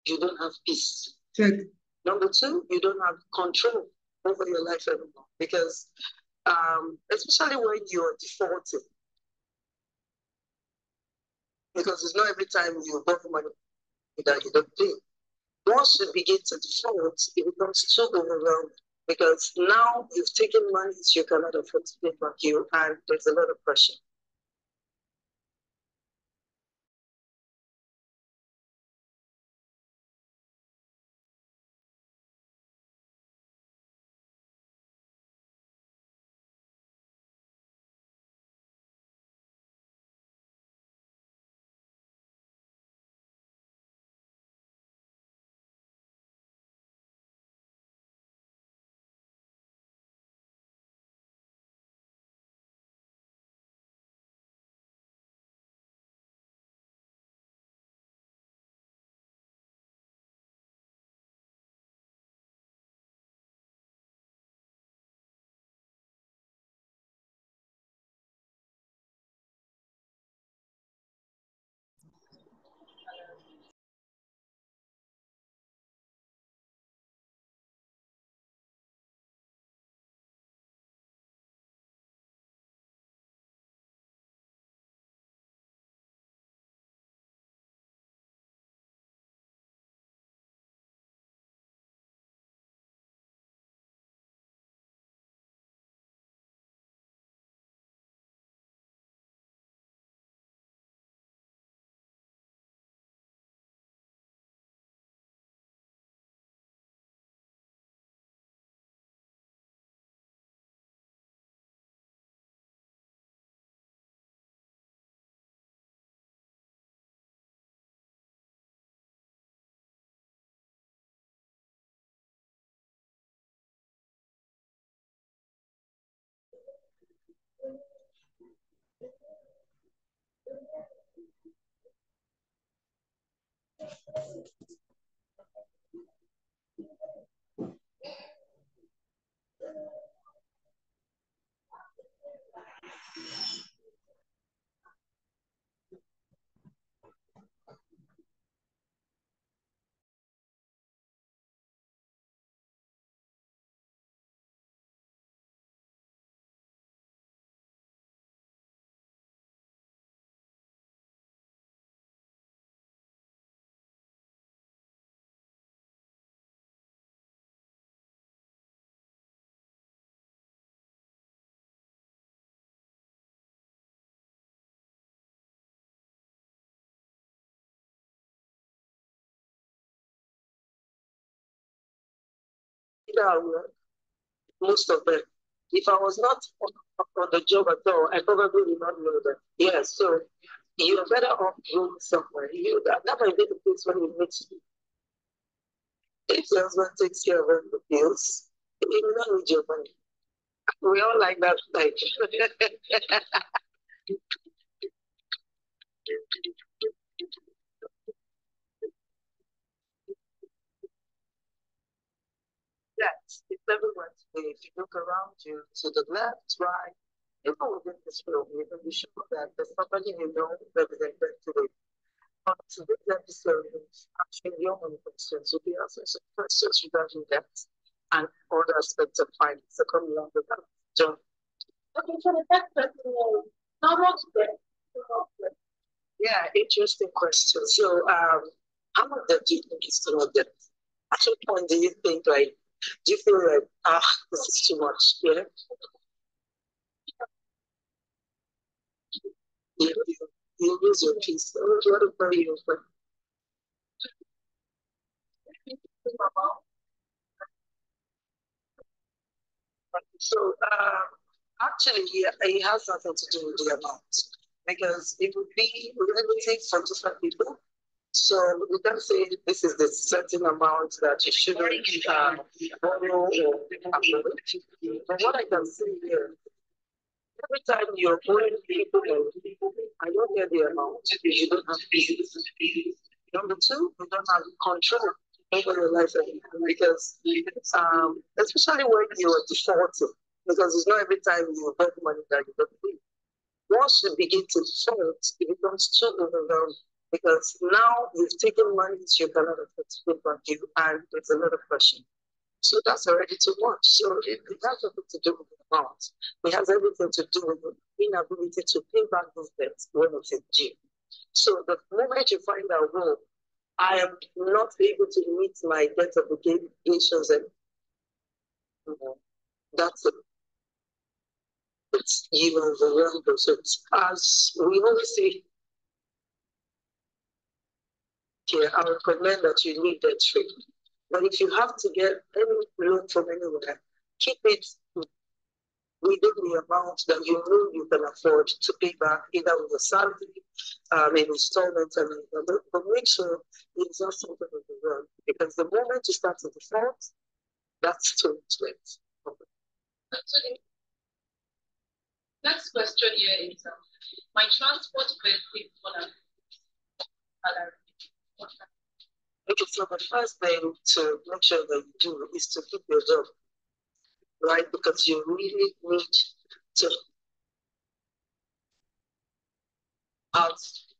you don't have peace. Check. Number two, you don't have control over your life anymore because especially when you're defaulting, because it's not every time you borrow money that you don't pay. Once you begin to default, it becomes too overwhelming because now you've taken money you cannot afford to pay back you, and there's a lot of pressure. Yeah, most of them. If I was not on the job at all, I probably would not know that. Yes, so you're better off going somewhere. That might be the place where you meet. If your husband takes care of all the bills, you will not need your money. We all like that type. Yes, it's everywhere today. If you look around you, to the left, right, even within this room, you can be sure that there's somebody you know represented today. On today's episode, answering your own questions, will be answering some questions regarding that and other aspects of finance. So come along with that. John. Okay, so the next question is, how much debt? Yeah, interesting question. So, how much debt do you think is too much debt? At what point do you think, like, do you feel like, this is too much? Yeah. You lose your peace. What about you? So, actually, it has nothing to do with the amount because it would be relative for different people. So we can say this is the certain amount that you shouldn't borrow or acknowledge. But what I can say here, every time you're borrowing people, I don't get the amount. You don't have peace. Number two, you don't have control over your life anymore because, especially when you're defaulting, because it's not every time you borrow money that you don't pay. Once you begin to default, it becomes too overwhelming because now you've taken money you cannot afford to pay from you, and there's a lot of pressure. So that's already too much. So it has nothing to do with the amount. It has everything to do with the inability to pay back those debts when it is due. So the moment you find out, well, I am not able to meet my debt obligations, and you know, that's it. It's even overwhelmed. So it's, as we always say here, I recommend that you leave debt free. But if you have to get any loan from anywhere, keep it within the amount that you know you can afford to pay back, either with a salary, in installments, and but make sure it's not something of the world. Because the moment you start to default, that's too late. Actually, next question here is my transport benefit for that salary. Okay, so the first thing to make sure that you do is to keep your job, right? Because you really need to have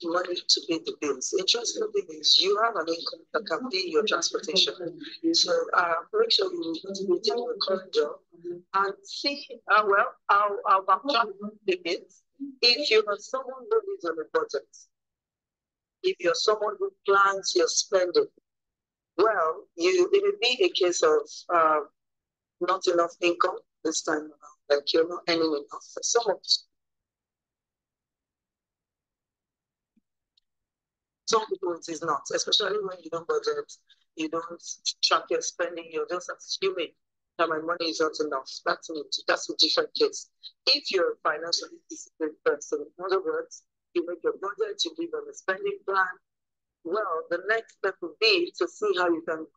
money to pay the bills. Interesting thing is you have an income that can pay your transportation. So make sure you maintain your current job and see, I'll backtrack a bit. If you are someone who lives on a budget, if you're someone who plans your spending, well, it may be a case of not enough income this time around, like you're not earning enough. For some people it is not, especially when you don't budget, you don't track your spending, you're just assuming that my money is not enough. That's a different case. If you're a financially disciplined person, in other words, you make your budget, you give them a spending plan. Well, the next step would be to see how you can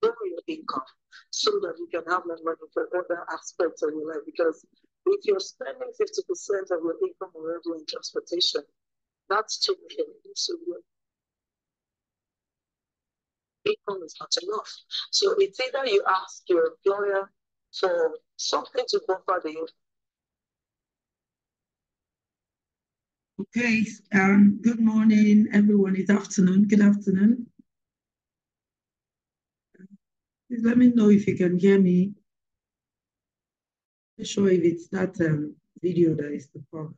grow your income so that you can have more money for other aspects of your life. Because if you're spending 50% of your income already on transportation, that's too much. So your income is not enough. So it's either you ask your employer for something to buffer the. Okay, good morning, everyone. It's afternoon. Good afternoon. Please let me know if you can hear me. I'm not sure if it's that video that is the problem.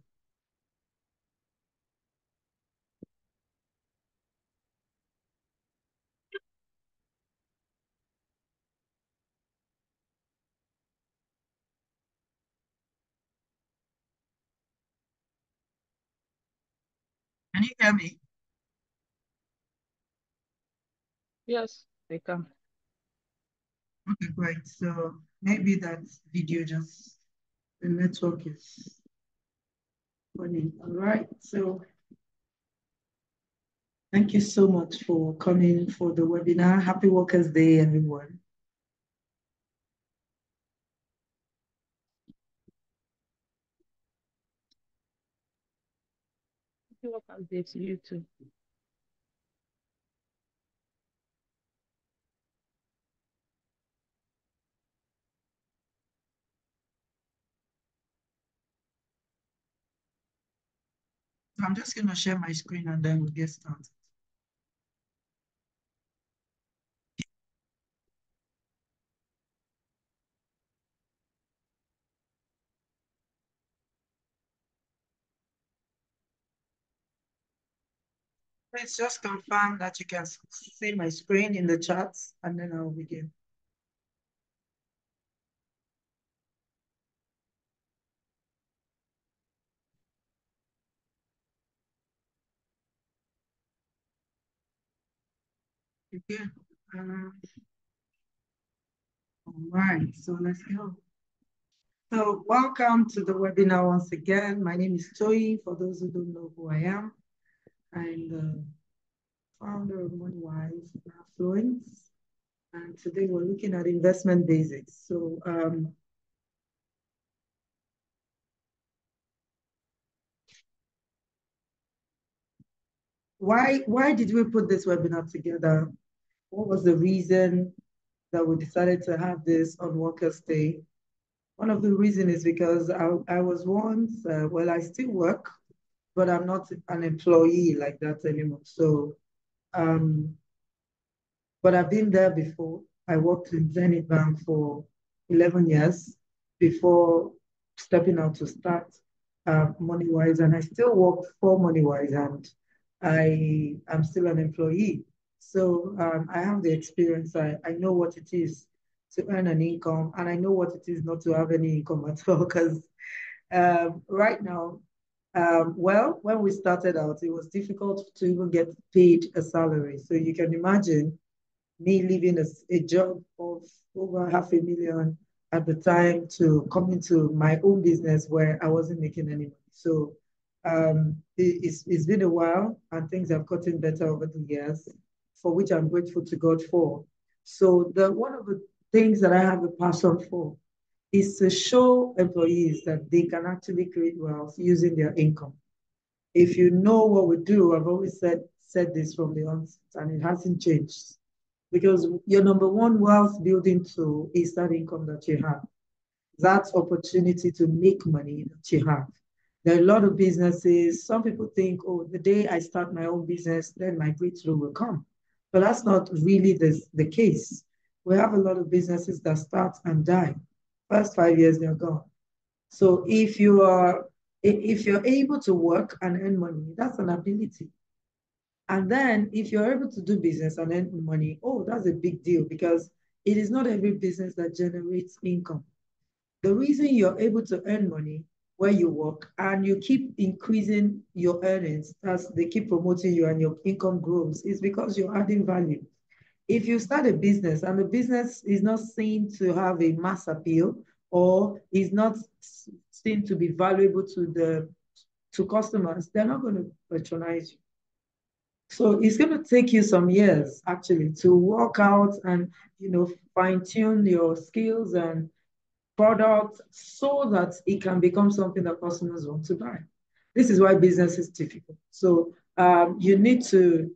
Can you hear me? Yes, they can. Okay, great. So maybe that video just, the network is running. All right. So thank you so much for coming for the webinar. Happy Workers' Day, everyone. Happy Workers' Day to you too. So I'm just going to share my screen and then we'll get started. Please just confirm that you can see my screen in the chat and then I'll begin. Okay. All right, so let's go. So welcome to the webinar once again. My name is Toyi. For those who don't know who I am, I'm the founder of MoneyWise and Affluence. And today we're looking at investment basics. So why did we put this webinar together? What was the reason that we decided to have this on Workers' Day? One of the reasons is because I was once, well, I still work, but I'm not an employee like that anymore. So Um, but I've been there before. I worked in Zenith Bank for 11 years before stepping out to start MoneyWise, and I still work for MoneyWise, and I am still an employee. So I have the experience. I know what it is to earn an income, and I know what it is not to have any income at all. Because right now, well, when we started out, it was difficult to even get paid a salary. So you can imagine me leaving a job of over 500,000 at the time to come into my own business where I wasn't making any money. So it's been a while and things have gotten better over the years, for which I'm grateful to God for. So the one of the things that I have a passion for is to show employees that they can actually create wealth using their income. If you know what we do, I've always said this from the onset, and it hasn't changed. Because your number one wealth building tool is that income that you have, that opportunity to make money that you have. There are a lot of businesses. Some people think, oh, the day I start my own business, then my breakthrough will come. But that's not really the case. We have a lot of businesses that start and die. First 5 years, they're gone. So if you're able to work and earn money, that's an ability. And then if you're able to do business and earn money, oh, that's a big deal because it is not every business that generates income. The reason you're able to earn money where you work and you keep increasing your earnings as they keep promoting you and your income grows is because you're adding value. If you start a business and the business is not seen to have a mass appeal or is not seen to be valuable to customers, they're not going to patronize you. So it's going to take you some years actually to work out and fine tune your skills and products so that it can become something that customers want to buy. This is why business is difficult. So you need to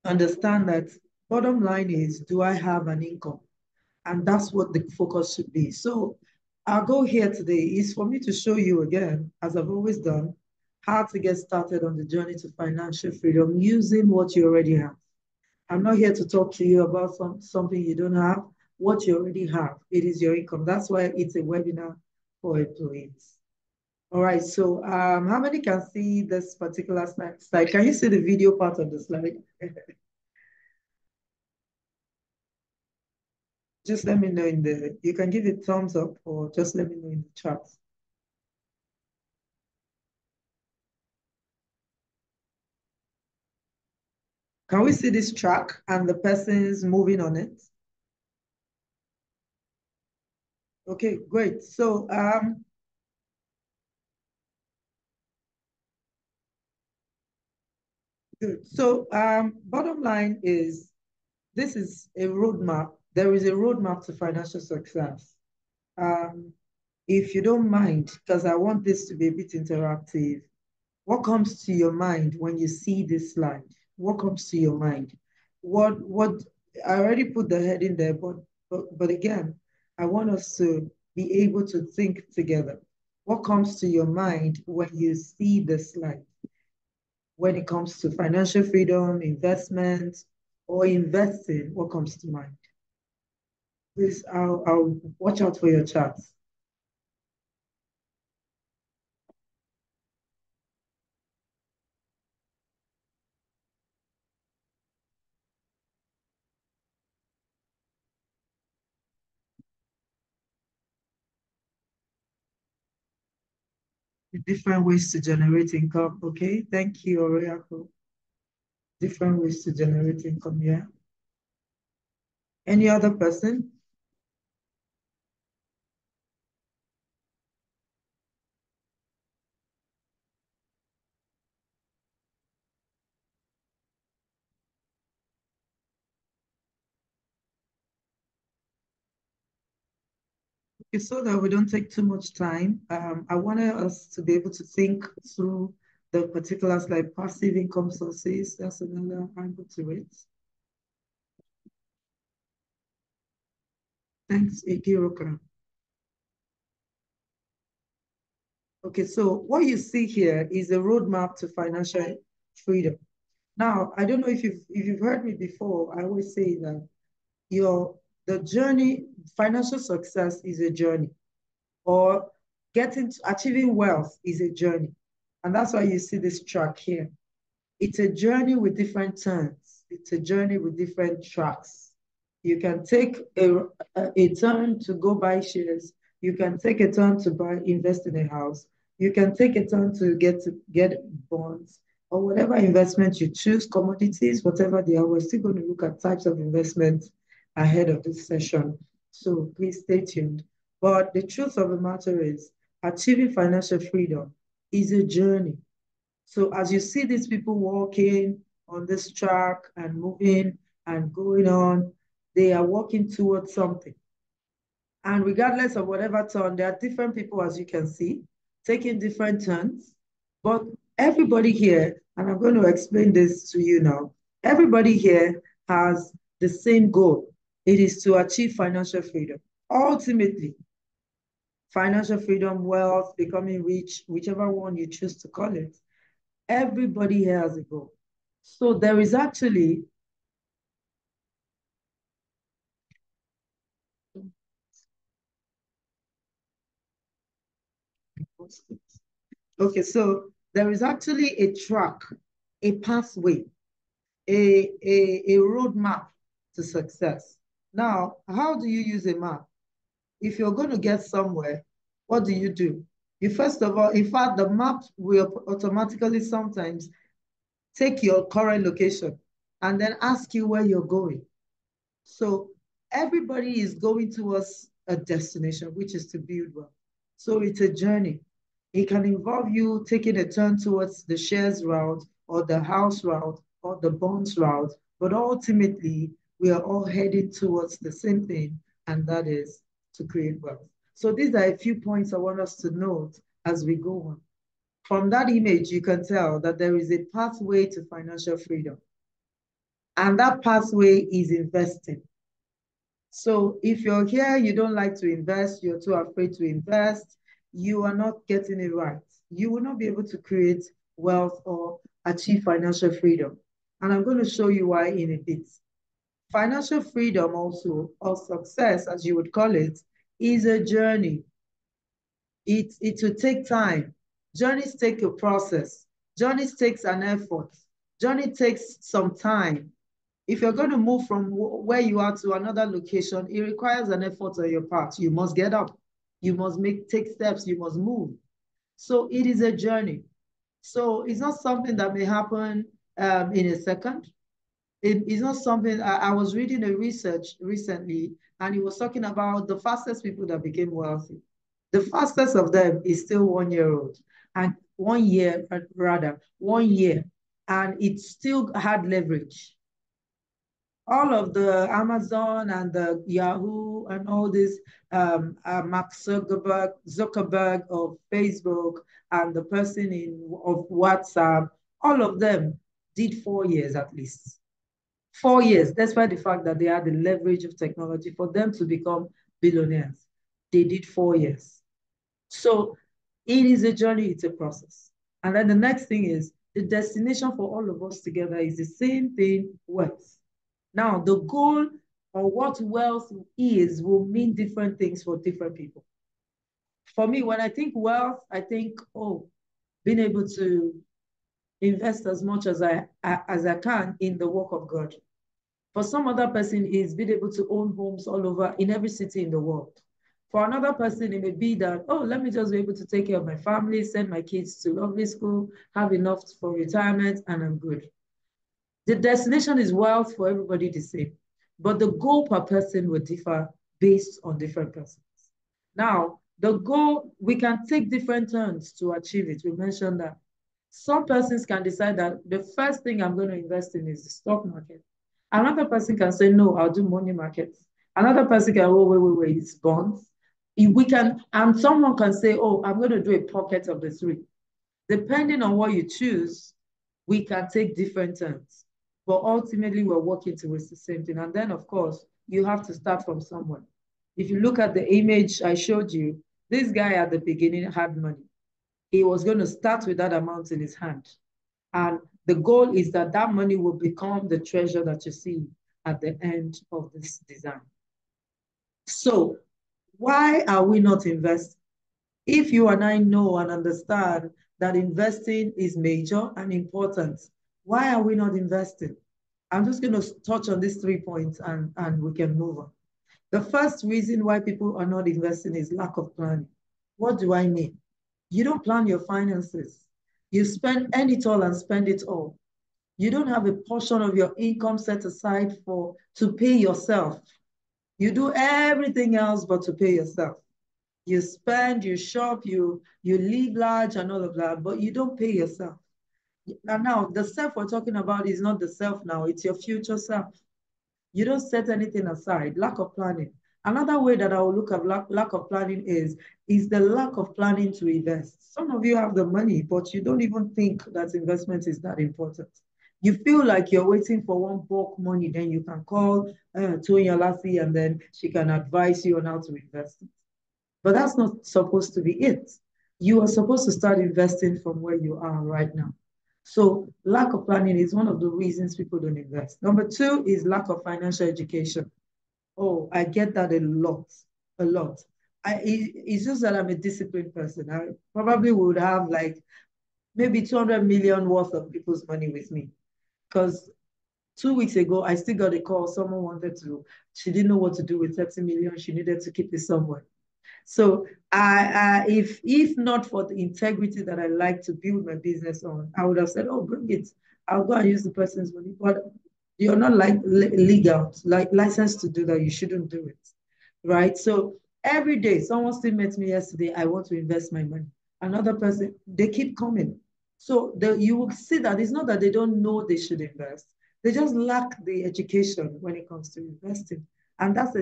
understand that bottom line is, do I have an income? And that's what the focus should be. So our goal here today is for me to show you again, as I've always done, how to get started on the journey to financial freedom using what you already have. I'm not here to talk to you about something you don't have, what you already have. It is your income. That's why it's a webinar for employees. All right, so how many can see this particular slide? Can you see the video part of the slide? Just let me know you can give it thumbs up or just let me know in the chat. Can we see this track and the person's moving on it? Okay, great. So good. So bottom line is this is a roadmap. There is a roadmap to financial success. Um, if you don't mind, because I want this to be a bit interactive, what comes to your mind when you see this slide? What comes to your mind? What I already put the head in there, but again, I want us to be able to think together. What comes to your mind when you see this slide? When it comes to financial freedom, investment, or investing, what comes to mind? Please, I'll watch out for your charts. Different ways to generate income. Okay, thank you, Oriako. Different ways to generate income. Yeah. Any other person? Okay, so that we don't take too much time, I wanted us to be able to think through the particulars like passive income sources. That's another angle to it. Thanks, Ikiroka. Okay, so what you see here is a roadmap to financial freedom. Now, I don't know if you've heard me before. I always say that your the journey, financial success is a journey, or getting to achieving wealth is a journey. And that's why you see this track here. It's a journey with different turns. It's a journey with different tracks. You can take a turn to go buy shares. You can take a turn to buy invest in a house. You can take a turn to get bonds or whatever investment you choose, commodities, whatever they are. We're still going to look at types of investments ahead of this session. So please stay tuned. But the truth of the matter is, achieving financial freedom is a journey. So as you see these people walking on this track and moving and going on, they are walking towards something. And regardless of whatever turn, there are different people, as you can see, taking different turns. But everybody here, and I'm going to explain this to you now, everybody here has the same goal. It is to achieve financial freedom. Ultimately, financial freedom, wealth, becoming rich, whichever one you choose to call it, everybody here has a goal. So there is actually, okay, so there is actually a track, a pathway, a roadmap to success. Now, how do you use a map? If you're going to get somewhere, what do? You first of all, in fact, the map will automatically sometimes take your current location and then ask you where you're going. So everybody is going towards a destination, which is to build wealth. So it's a journey. It can involve you taking a turn towards the shares route or the house route or the bonds route. But ultimately, we are all heading towards the same thing, and that is to create wealth. So these are a few points I want us to note as we go on. From that image, you can tell that there is a pathway to financial freedom. And that pathway is investing. So if you're here, you don't like to invest, you're too afraid to invest, you are not getting it right. You will not be able to create wealth or achieve financial freedom. And I'm going to show you why in a bit. Financial freedom also, or success, as you would call it, is a journey. It will take time. Journeys take a process. Journeys takes an effort. Journey takes some time. If you're going to move from where you are to another location, it requires an effort on your part. You must get up. You must take steps. You must move. So it is a journey. So it's not something that may happen in a second. It is not something, I was reading a research recently, and it was talking about the fastest people that became wealthy. The fastest of them is still 1 year old, and 1 year, rather, 1 year, and it still had leverage. All of the Amazon and the Yahoo and all this, Mark Zuckerberg of Facebook and the person of WhatsApp, all of them did 4 years at least. 4 years, despite the fact that they had the leverage of technology for them to become billionaires. They did 4 years. So it is a journey, it's a process. And then the next thing is the destination for all of us together is the same thing, wealth. Now, the goal or what wealth is will mean different things for different people. For me, when I think wealth, I think, oh, being able to invest as much as I can in the work of God. For some other person, is being able to own homes all over in every city in the world. For another person, it may be that, oh, let me just be able to take care of my family, send my kids to lovely school, have enough for retirement, and I'm good. The destination is wealth for everybody the same, but the goal per person will differ based on different persons. Now, the goal, we can take different turns to achieve it. We mentioned that. Some persons can decide that the first thing I'm going to invest in is the stock market. Another person can say, no, I'll do money markets. Another person can, oh, wait, it's bonds. We can, and someone can say, oh, I'm going to do a pocket of the three. Depending on what you choose, we can take different turns. But ultimately, we're working towards the same thing. And then, of course, you have to start from somewhere. If you look at the image I showed you, this guy at the beginning had money. He was going to start with that amount in his hand. And The goal is that that money will become the treasure that you see at the end of this design. So why are we not investing? If you and I know and understand that investing is major and important, why are we not investing? I'm just going to touch on these 3 points and we can move on. The first reason why people are not investing is lack of planning. What do I mean? You don't plan your finances. You spend it all and spend it all. You don't have a portion of your income set aside for to pay yourself. You do everything else but to pay yourself. You spend, you shop, you live large and all of that, but you don't pay yourself. And now the self we're talking about is not the self now, it's your future self. You don't set anything aside, lack of planning. Another way that I will look at lack of planning is the lack of planning to invest. Some of you have the money, but you don't even think that investment is that important. You feel like you're waiting for one bulk money, then you can call Tonya Lassie and then she can advise you on how to invest it. But that's not supposed to be it. You are supposed to start investing from where you are right now. So lack of planning is one of the reasons people don't invest. Number two is lack of financial education. Oh, I get that a lot, a lot. It's just that I'm a disciplined person. I probably would have like maybe 200 million worth of people's money with me. Because 2 weeks ago, I still got a call. Someone wanted to, she didn't know what to do with 30 million. She needed to keep it somewhere. So if not for the integrity that I like to build my business on, I would have said, "Oh, bring it. I'll go and use the person's money." But you're not like legal, like licensed to do that. You shouldn't do it, right? So every day, someone still met me yesterday. I want to invest my money. Another person, they keep coming. So you will see that it's not that they don't know they should invest. They just lack the education when it comes to investing, and that's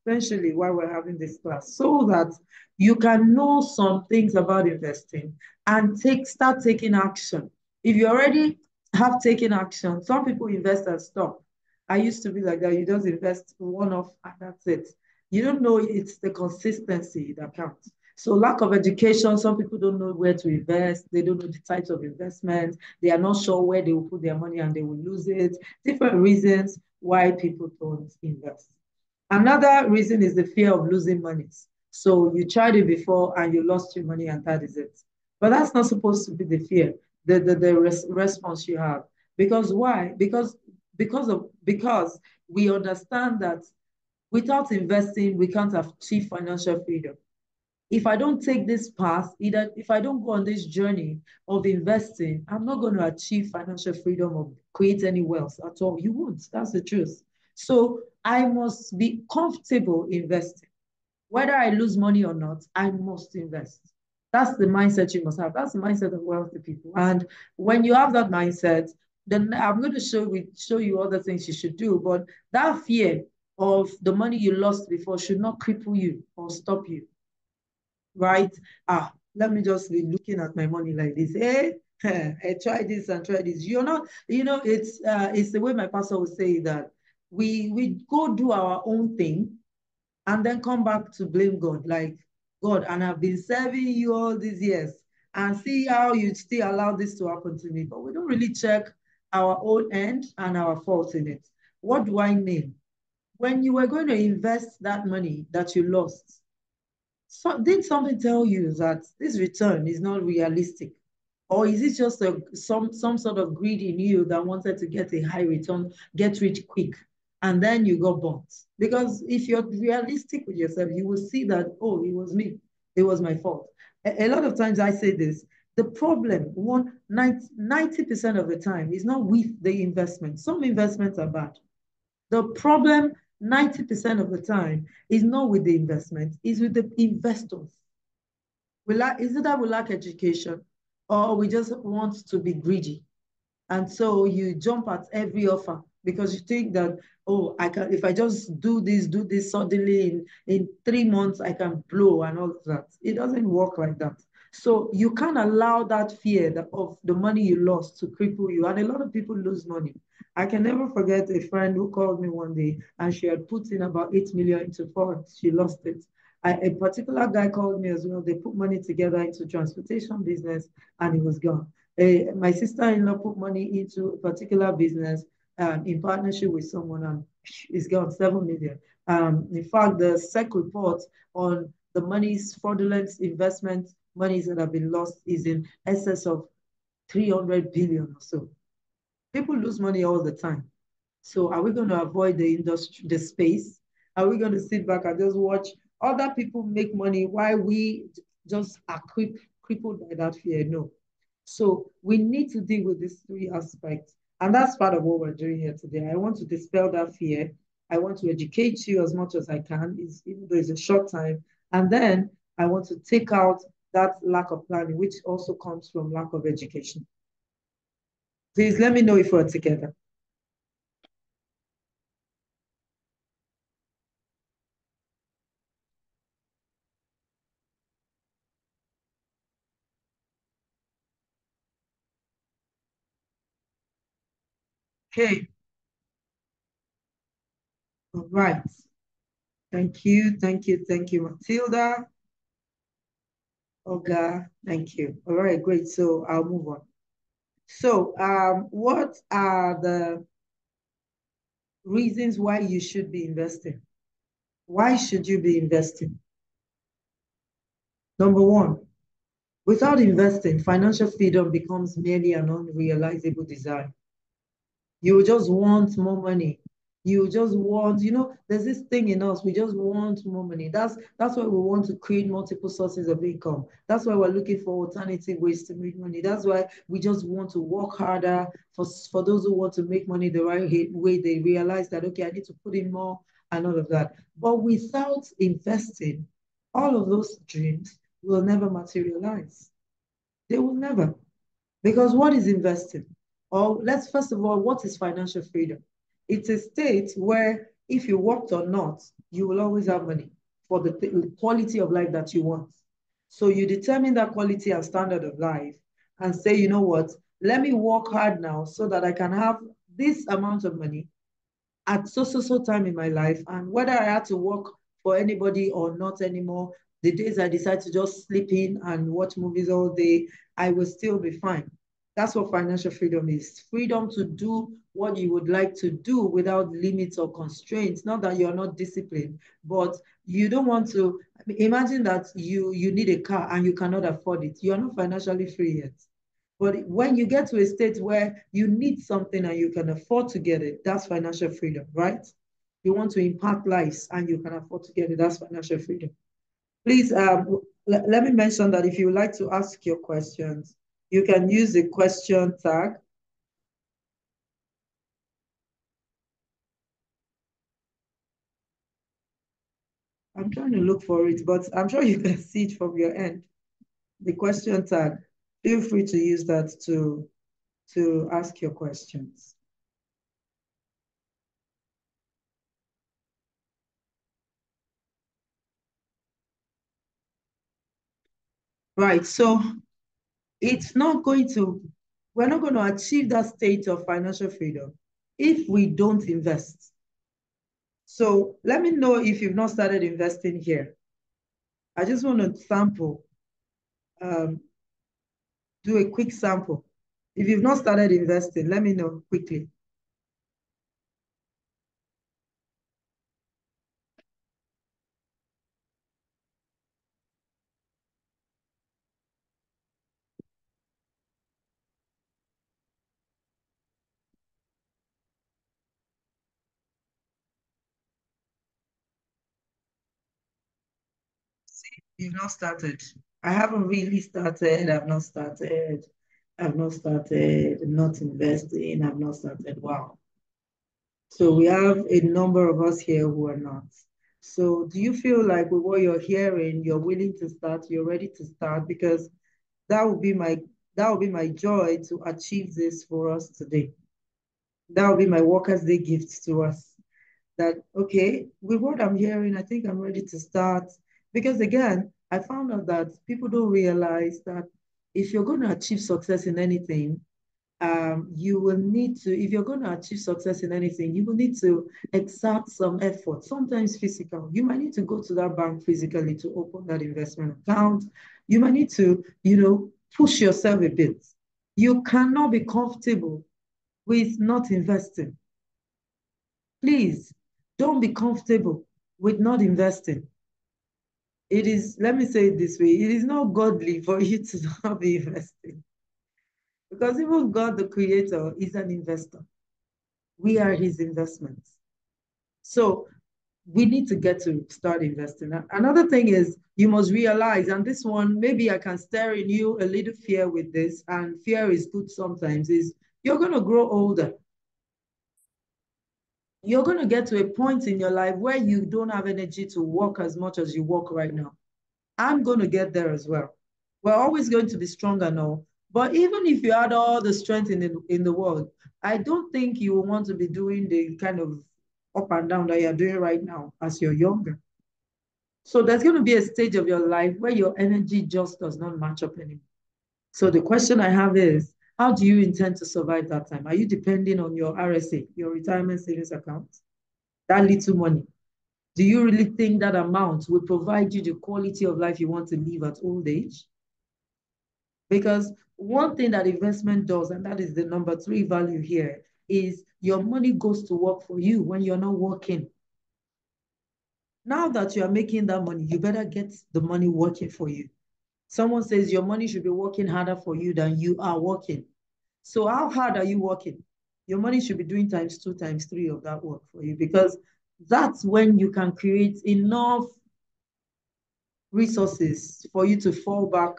essentially why we're having this class, so that you can know some things about investing and start taking action. If you already have taken action, some people invest and stop. I used to be like that. You just invest one off and that's it. You don't know, it's the consistency that counts. So lack of education, some people don't know where to invest. They don't know the types of investment. They are not sure where they will put their money and they will lose it. Different reasons why people don't invest. Another reason is the fear of losing money. So you tried it before and you lost your money and that is it. But that's not supposed to be the fear, the response you have. Because why? Because we understand that without investing, we can't achieve financial freedom. If I don't take this path, either if I don't go on this journey of investing, I'm not going to achieve financial freedom or create any wealth at all. You won't. That's the truth. So I must be comfortable investing. Whether I lose money or not, I must invest. That's the mindset you must have. That's the mindset of wealthy people. And when you have that mindset, then I'm going to show you other things you should do. But that fear of the money you lost before should not cripple you or stop you, right? Let me just be looking at my money like this. Hey, I try this and try this. You're not, it's the way my pastor would say that we go do our own thing and then come back to blame God. Like, God, and I've been serving you all these years and see how you still allow this to happen to me. But we don't really check our own end and our fault in it. What do I mean? When you were going to invest that money that you lost, did something tell you that this return is not realistic? Or is it just some sort of greed in you that wanted to get a high return, get rich quick, and then you got burnt? Because if you're realistic with yourself, you will see that, oh, it was me. It was my fault. A lot of times I say this, the problem, 90% of the time, is not with the investment. Some investments are bad. The problem 90% of the time is not with the investment, is with the investors. Is it that we lack education or we just want to be greedy? And so you jump at every offer because you think that, oh, I can, if I just do this suddenly in 3 months, I can blow and all of that. It doesn't work like that. So you can't allow that fear of the money you lost to cripple you. And a lot of people lose money. I can never forget a friend who called me one day and she had put in about 8 million into forex. She lost it. A particular guy called me as well. They put money together into transportation business and it was gone. My sister-in-law put money into a particular business in partnership with someone, and it's gone 7 million. In fact, the SEC report on the money's fraudulent investment monies that have been lost is in excess of 300 billion or so. People lose money all the time. So are we going to avoid the industry, the space? Are we going to sit back and just watch other people make money while we just are crippled by that fear? No. So we need to deal with these three aspects. And that's part of what we're doing here today. I want to dispel that fear. I want to educate you as much as I can, even though it's a short time. And then I want to take out that lack of planning, which also comes from lack of education. Please let me know if we're together. Okay. All right. Thank you. Thank you. Thank you, Matilda. Olga, thank you. All right, great. So I'll move on. So, what are the reasons why you should be investing? Why should you be investing? Number one, without investing, financial freedom becomes merely an unrealizable desire. You just want more money. You just want, there's this thing in us. We just want more money. That's why we want to create multiple sources of income. That's why we're looking for alternative ways to make money. That's why we just want to work harder. For those who want to make money the right way, they realize that, okay, I need to put in more and all of that. But without investing, all of those dreams will never materialize. They will never. Because what is investing? Or let's first of all, what is financial freedom? It's a state where if you worked or not, you will always have money for the quality of life that you want. So you determine that quality and standard of life and say, you know what, let me work hard now so that I can have this amount of money at so time in my life, and whether I had to work for anybody or not anymore, the days I decide to just sleep in and watch movies all day, I will still be fine. That's what financial freedom is. Freedom to do what you would like to do without limits or constraints. Not that you're not disciplined, but you don't want to imagine that you need a car and you cannot afford it. You're not financially free yet. But when you get to a state where you need something and you can afford to get it, that's financial freedom, right? You want to impact lives and you can afford to get it, that's financial freedom. Please, let me mention that if you would like to ask your questions, you can use the question tag. I'm trying to look for it, but I'm sure you can see it from your end. The question tag. Feel free to use that to ask your questions. Right, so it's not going to, we're not going to achieve that state of financial freedom if we don't invest. So let me know if you've not started investing here. I just want to sample, um, do a quick sample. If you've not started investing, let me know quickly. You've not started. I haven't really started. I've not started. I've not started. Not investing. I've not started. Wow. So we have a number of us here who are not. So do you feel like with what you're hearing, you're willing to start, you're ready to start? Because that would be my that would be my joy to achieve this for us today. That would be my Workers' Day gift to us. That okay, with what I'm hearing, I think I'm ready to start. Because again, I found out that people don't realize that if you're going to achieve success in anything, you will need to, if you're going to achieve success in anything, you will need to exert some effort, sometimes physical. You might need to go to that bank physically to open that investment account. You might need to, push yourself a bit. You cannot be comfortable with not investing. Please don't be comfortable with not investing. It is, let me say it this way, it is not godly for you to not be investing because even God, the creator, is an investor. We are his investments. So we need to get to start investing. Another thing is you must realize, and this one, maybe I can stir in you a little fear with this, and fear is good sometimes, is you're going to grow older. You're going to get to a point in your life where you don't have energy to work as much as you work right now. I'm going to get there as well. We're always going to be stronger now. But even if you had all the strength in the world, I don't think you will want to be doing the kind of up and down that you're doing right now as you're younger. So there's going to be a stage of your life where your energy just does not match up anymore. So the question I have is, how do you intend to survive that time? Are you depending on your RSA, your retirement savings account, that little money? Do you really think that amount will provide you the quality of life you want to live at old age? Because one thing that investment does, and that is the number three value here, is your money goes to work for you when you're not working. Now that you are making that money, you better get the money working for you. Someone says your money should be working harder for you than you are working. So how hard are you working? Your money should be doing times two, times three of that work for you, because that's when you can create enough resources for you to fall back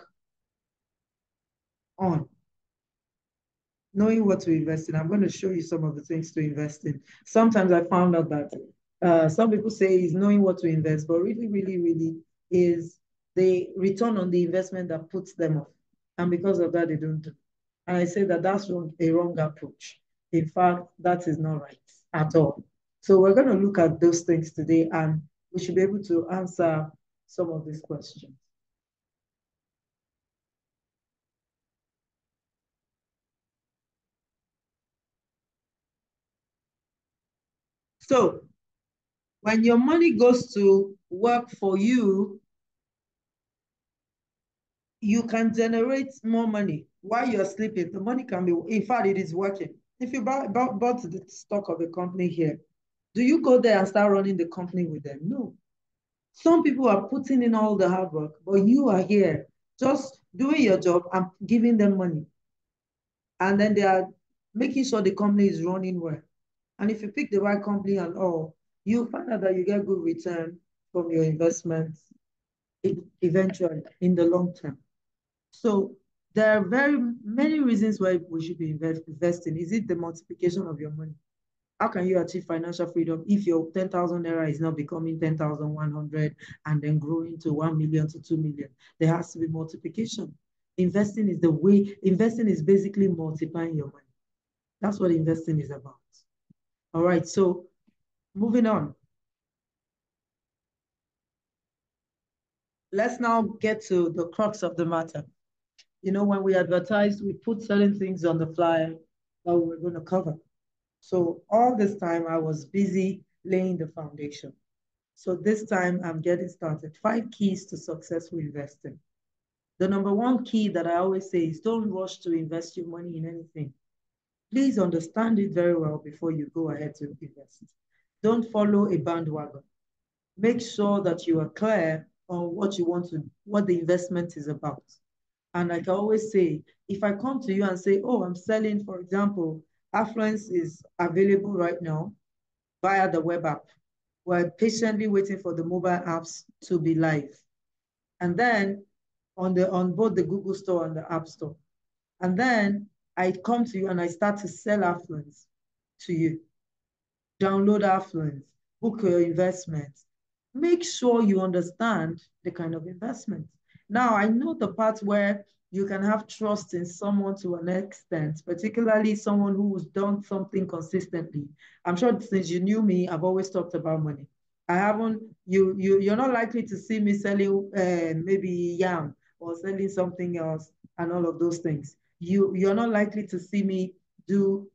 on. Knowing what to invest in. I'm going to show you some of the things to invest in. Sometimes I found out that some people say is knowing what to invest, but really, really, really is the return on the investment that puts them off. And because of that, they don't do. And I say that that's a wrong approach. In fact, that is not right at all. So we're going to look at those things today, and we should be able to answer some of these questions. So when your money goes to work for you, you can generate more money while you're sleeping. The money can be, in fact, it is working. If you bought the stock of a company here, do you go there and start running the company with them? No. Some people are putting in all the hard work, but you are here just doing your job and giving them money. And then they are making sure the company is running well. And if you pick the right company and all, you find out that you get good return from your investments eventually in the long term. So there are very many reasons why we should be investing. Is it the multiplication of your money? How can you achieve financial freedom if your 10,000 naira is not becoming 10,100 and then growing to 1 million to 2 million? There has to be multiplication. Investing is the way, investing is basically multiplying your money. That's what investing is about. All right, so moving on. Let's now get to the crux of the matter. You know, when we advertised, we put certain things on the flyer that we were going to cover. So all this time I was busy laying the foundation. So this time I'm getting started. 5 keys to successful investing. The number one key that I always say is don't rush to invest your money in anything. Please understand it very well before you go ahead to invest. Don't follow a bandwagon. Make sure that you are clear on what you want to, what the investment is about. And like I always say, if I come to you and say, oh, I'm selling, for example, Affluence is available right now via the web app. We're patiently waiting for the mobile apps to be live. And then on both the Google Store and the App Store. And then I come to you and I start to sell Affluence to you. Download Affluence, book your investments. Make sure you understand the kind of investment. Now, I know the part where you can have trust in someone to an extent, particularly someone who's done something consistently. I'm sure since you knew me, I've always talked about money. I haven't, you're not likely to see me selling maybe yam or selling something else and all of those things. You're not likely to see me do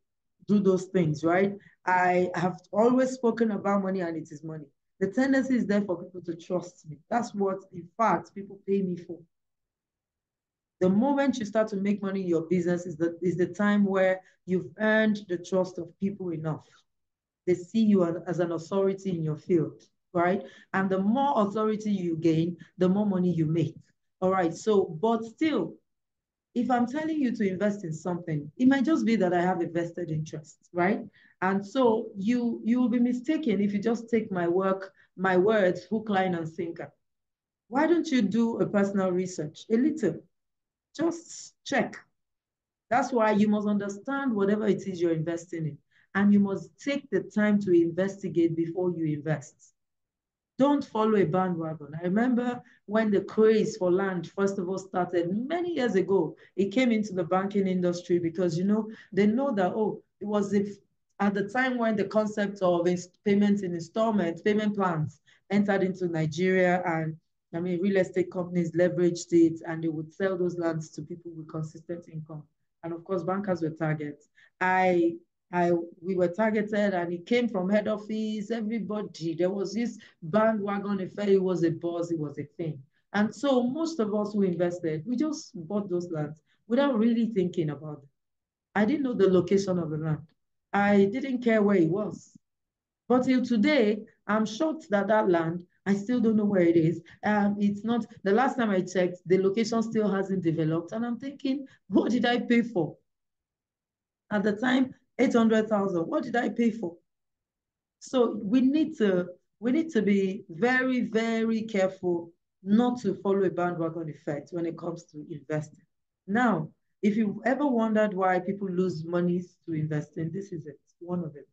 those things, right? I have always spoken about money and it is money. The tendency is there for people to trust me. That's what, in fact, people pay me for. The moment you start to make money in your business is the time where you've earned the trust of people enough. They see you as an authority in your field, right? And the more authority you gain, the more money you make. All right. So, but still, if I'm telling you to invest in something, it might just be that I have a vested interest, right? And so you will be mistaken if you just take my words, hook, line, and sinker. Why don't you do a personal research? A little. Just check. That's why you must understand whatever it is you're investing in. And you must take the time to investigate before you invest. Don't follow a bandwagon. I remember when the craze for land first of all started many years ago. It came into the banking industry because they know that it was if at the time when the concept of payments in installments, payment plans entered into Nigeria, and I mean real estate companies leveraged it and they would sell those lands to people with consistent income. And of course, bankers were targets. I I we were targeted and it came from head office, everybody. There was this bandwagon effect. It was a buzz, it was a thing. And so most of us who invested, we just bought those lands without really thinking about it. I didn't know the location of the land. I didn't care where it was. But till today, I'm shocked that that land, I still don't know where it is. It's not, the last time I checked, the location still hasn't developed. And I'm thinking, what did I pay for? At the time, 800,000. What did I pay for? So we need to be very, very careful not to follow a bandwagon effect when it comes to investing. Now, if you've ever wondered why people lose money to investing, this is it, one of it.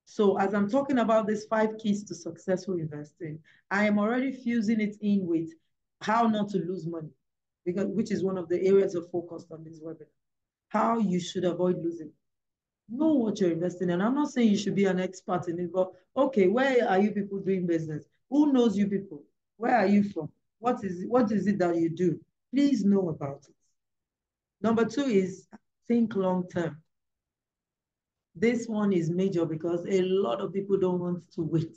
So as I'm talking about these 5 keys to successful investing, I am already fusing it in with how not to lose money, because which is one of the areas of focus on this webinar. How you should avoid losing. Know what you're investing in. I'm not saying you should be an expert in it, but okay, where are you people doing business? Who knows you people? Where are you from? What is it that you do? Please know about it. Number 2 is think long term. This one is major because a lot of people don't want to wait.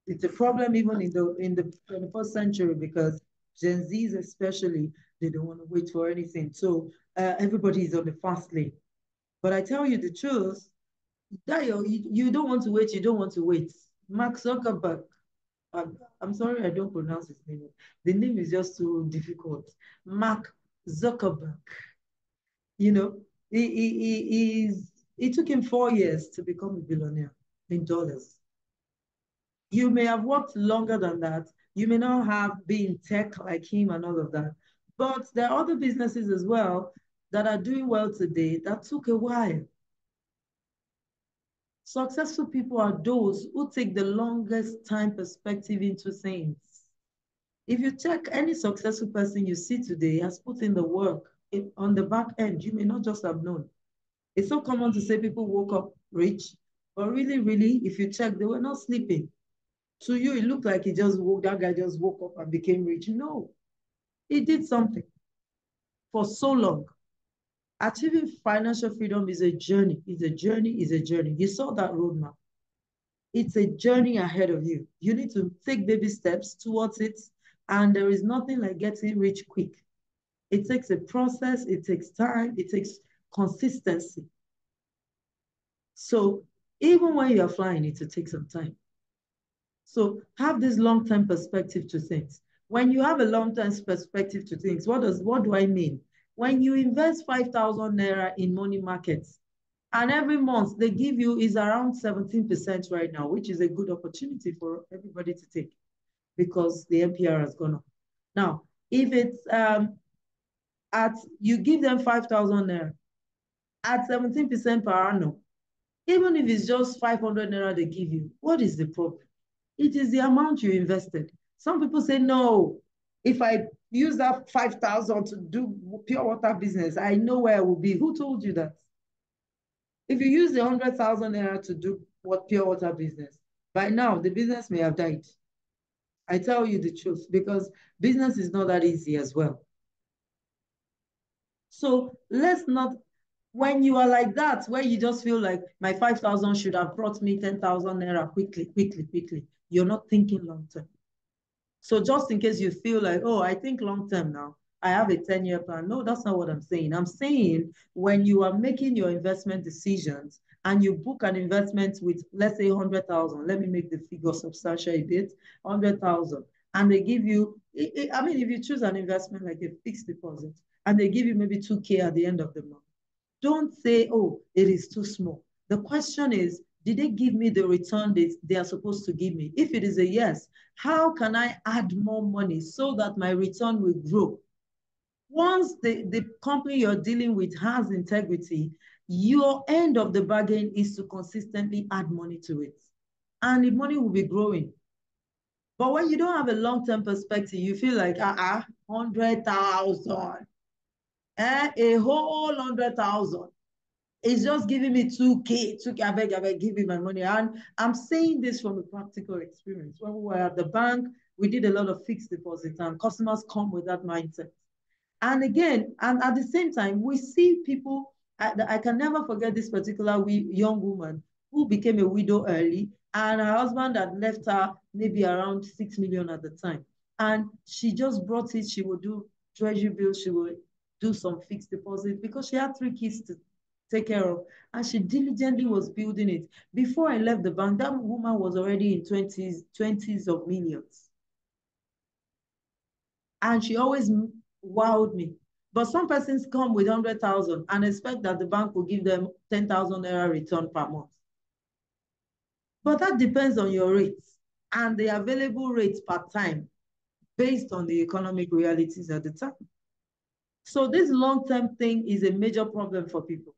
It's a problem even in the 21st century because Gen Zs especially, they don't want to wait for anything. So everybody is on the fast lane. But I tell you the truth, that you don't want to wait, you don't want to wait. Mark Zuckerberg, I'm sorry I don't pronounce his name. The name is just too difficult. Mark Zuckerberg, you know, it took him 4 years to become a billionaire in dollars. You may have worked longer than that. You may not have been tech like him and all of that. But there are other businesses as well that are doing well today that took a while. Successful people are those who take the longest time perspective into things. If you check any successful person you see today has put in the work on the back end, you may not just have known. It's so common to say people woke up rich, but really, really, if you check, they were not sleeping. To you, it looked like that guy just woke up and became rich. No, he did something for so long. Achieving financial freedom is a journey. It's a journey, is a journey. You saw that roadmap. It's a journey ahead of you. You need to take baby steps towards it. And there is nothing like getting rich quick. It takes a process, it takes time, it takes consistency. So even when you're flying, it will take some time. So have this long-term perspective to things. When you have a long-term perspective to things, what do I mean? When you invest 5,000 naira in money markets, and every month they give you is around 17% right now, which is a good opportunity for everybody to take because the MPR has gone up. Now, if it's you give them 5,000 naira at 17% per annum, even if it's just 500 naira they give you, what is the problem? It is the amount you invested. Some people say, no, if I use that 5,000 to do pure water business, I know where I will be. Who told you that? If you use the 100,000 naira to do pure water business, by now the business may have died. I tell you the truth, because business is not that easy as well. So let's not, when you are like that, where you just feel like my 5,000 should have brought me 10,000 naira quickly, you're not thinking long term. So just in case you feel like, oh, I think long term now, I have a 10-year plan. No, that's not what I'm saying. I'm saying when you are making your investment decisions and you book an investment with, let's say, 100,000, let me make the figure substantial a bit, 100,000, and they give you, I mean, if you choose an investment like a fixed deposit, and they give you maybe 2K at the end of the month, don't say, oh, it is too small. The question is, did they give me the return they are supposed to give me? If it is a yes, how can I add more money so that my return will grow? Once the company you're dealing with has integrity, your end of the bargain is to consistently add money to it. And the money will be growing. But when you don't have a long-term perspective, you feel like, 100,000, a whole 100,000. It's just giving me 2K, 2K, I beg, give me my money. And I'm saying this from a practical experience. When we were at the bank, we did a lot of fixed deposits and customers come with that mindset. And again, and at the same time, we see people, I can never forget this particular young woman who became a widow early, and her husband had left her maybe around 6 million at the time. And she just brought it, she would do treasury bills, she would do some fixed deposit because she had 3 kids to take care of. And she diligently was building it. Before I left the bank, that woman was already in 20s of millions. And she always wowed me. But some persons come with 100,000 and expect that the bank will give them 10,000 naira return per month. But that depends on your rates and the available rates per time based on the economic realities at the time. So this long-term thing is a major problem for people.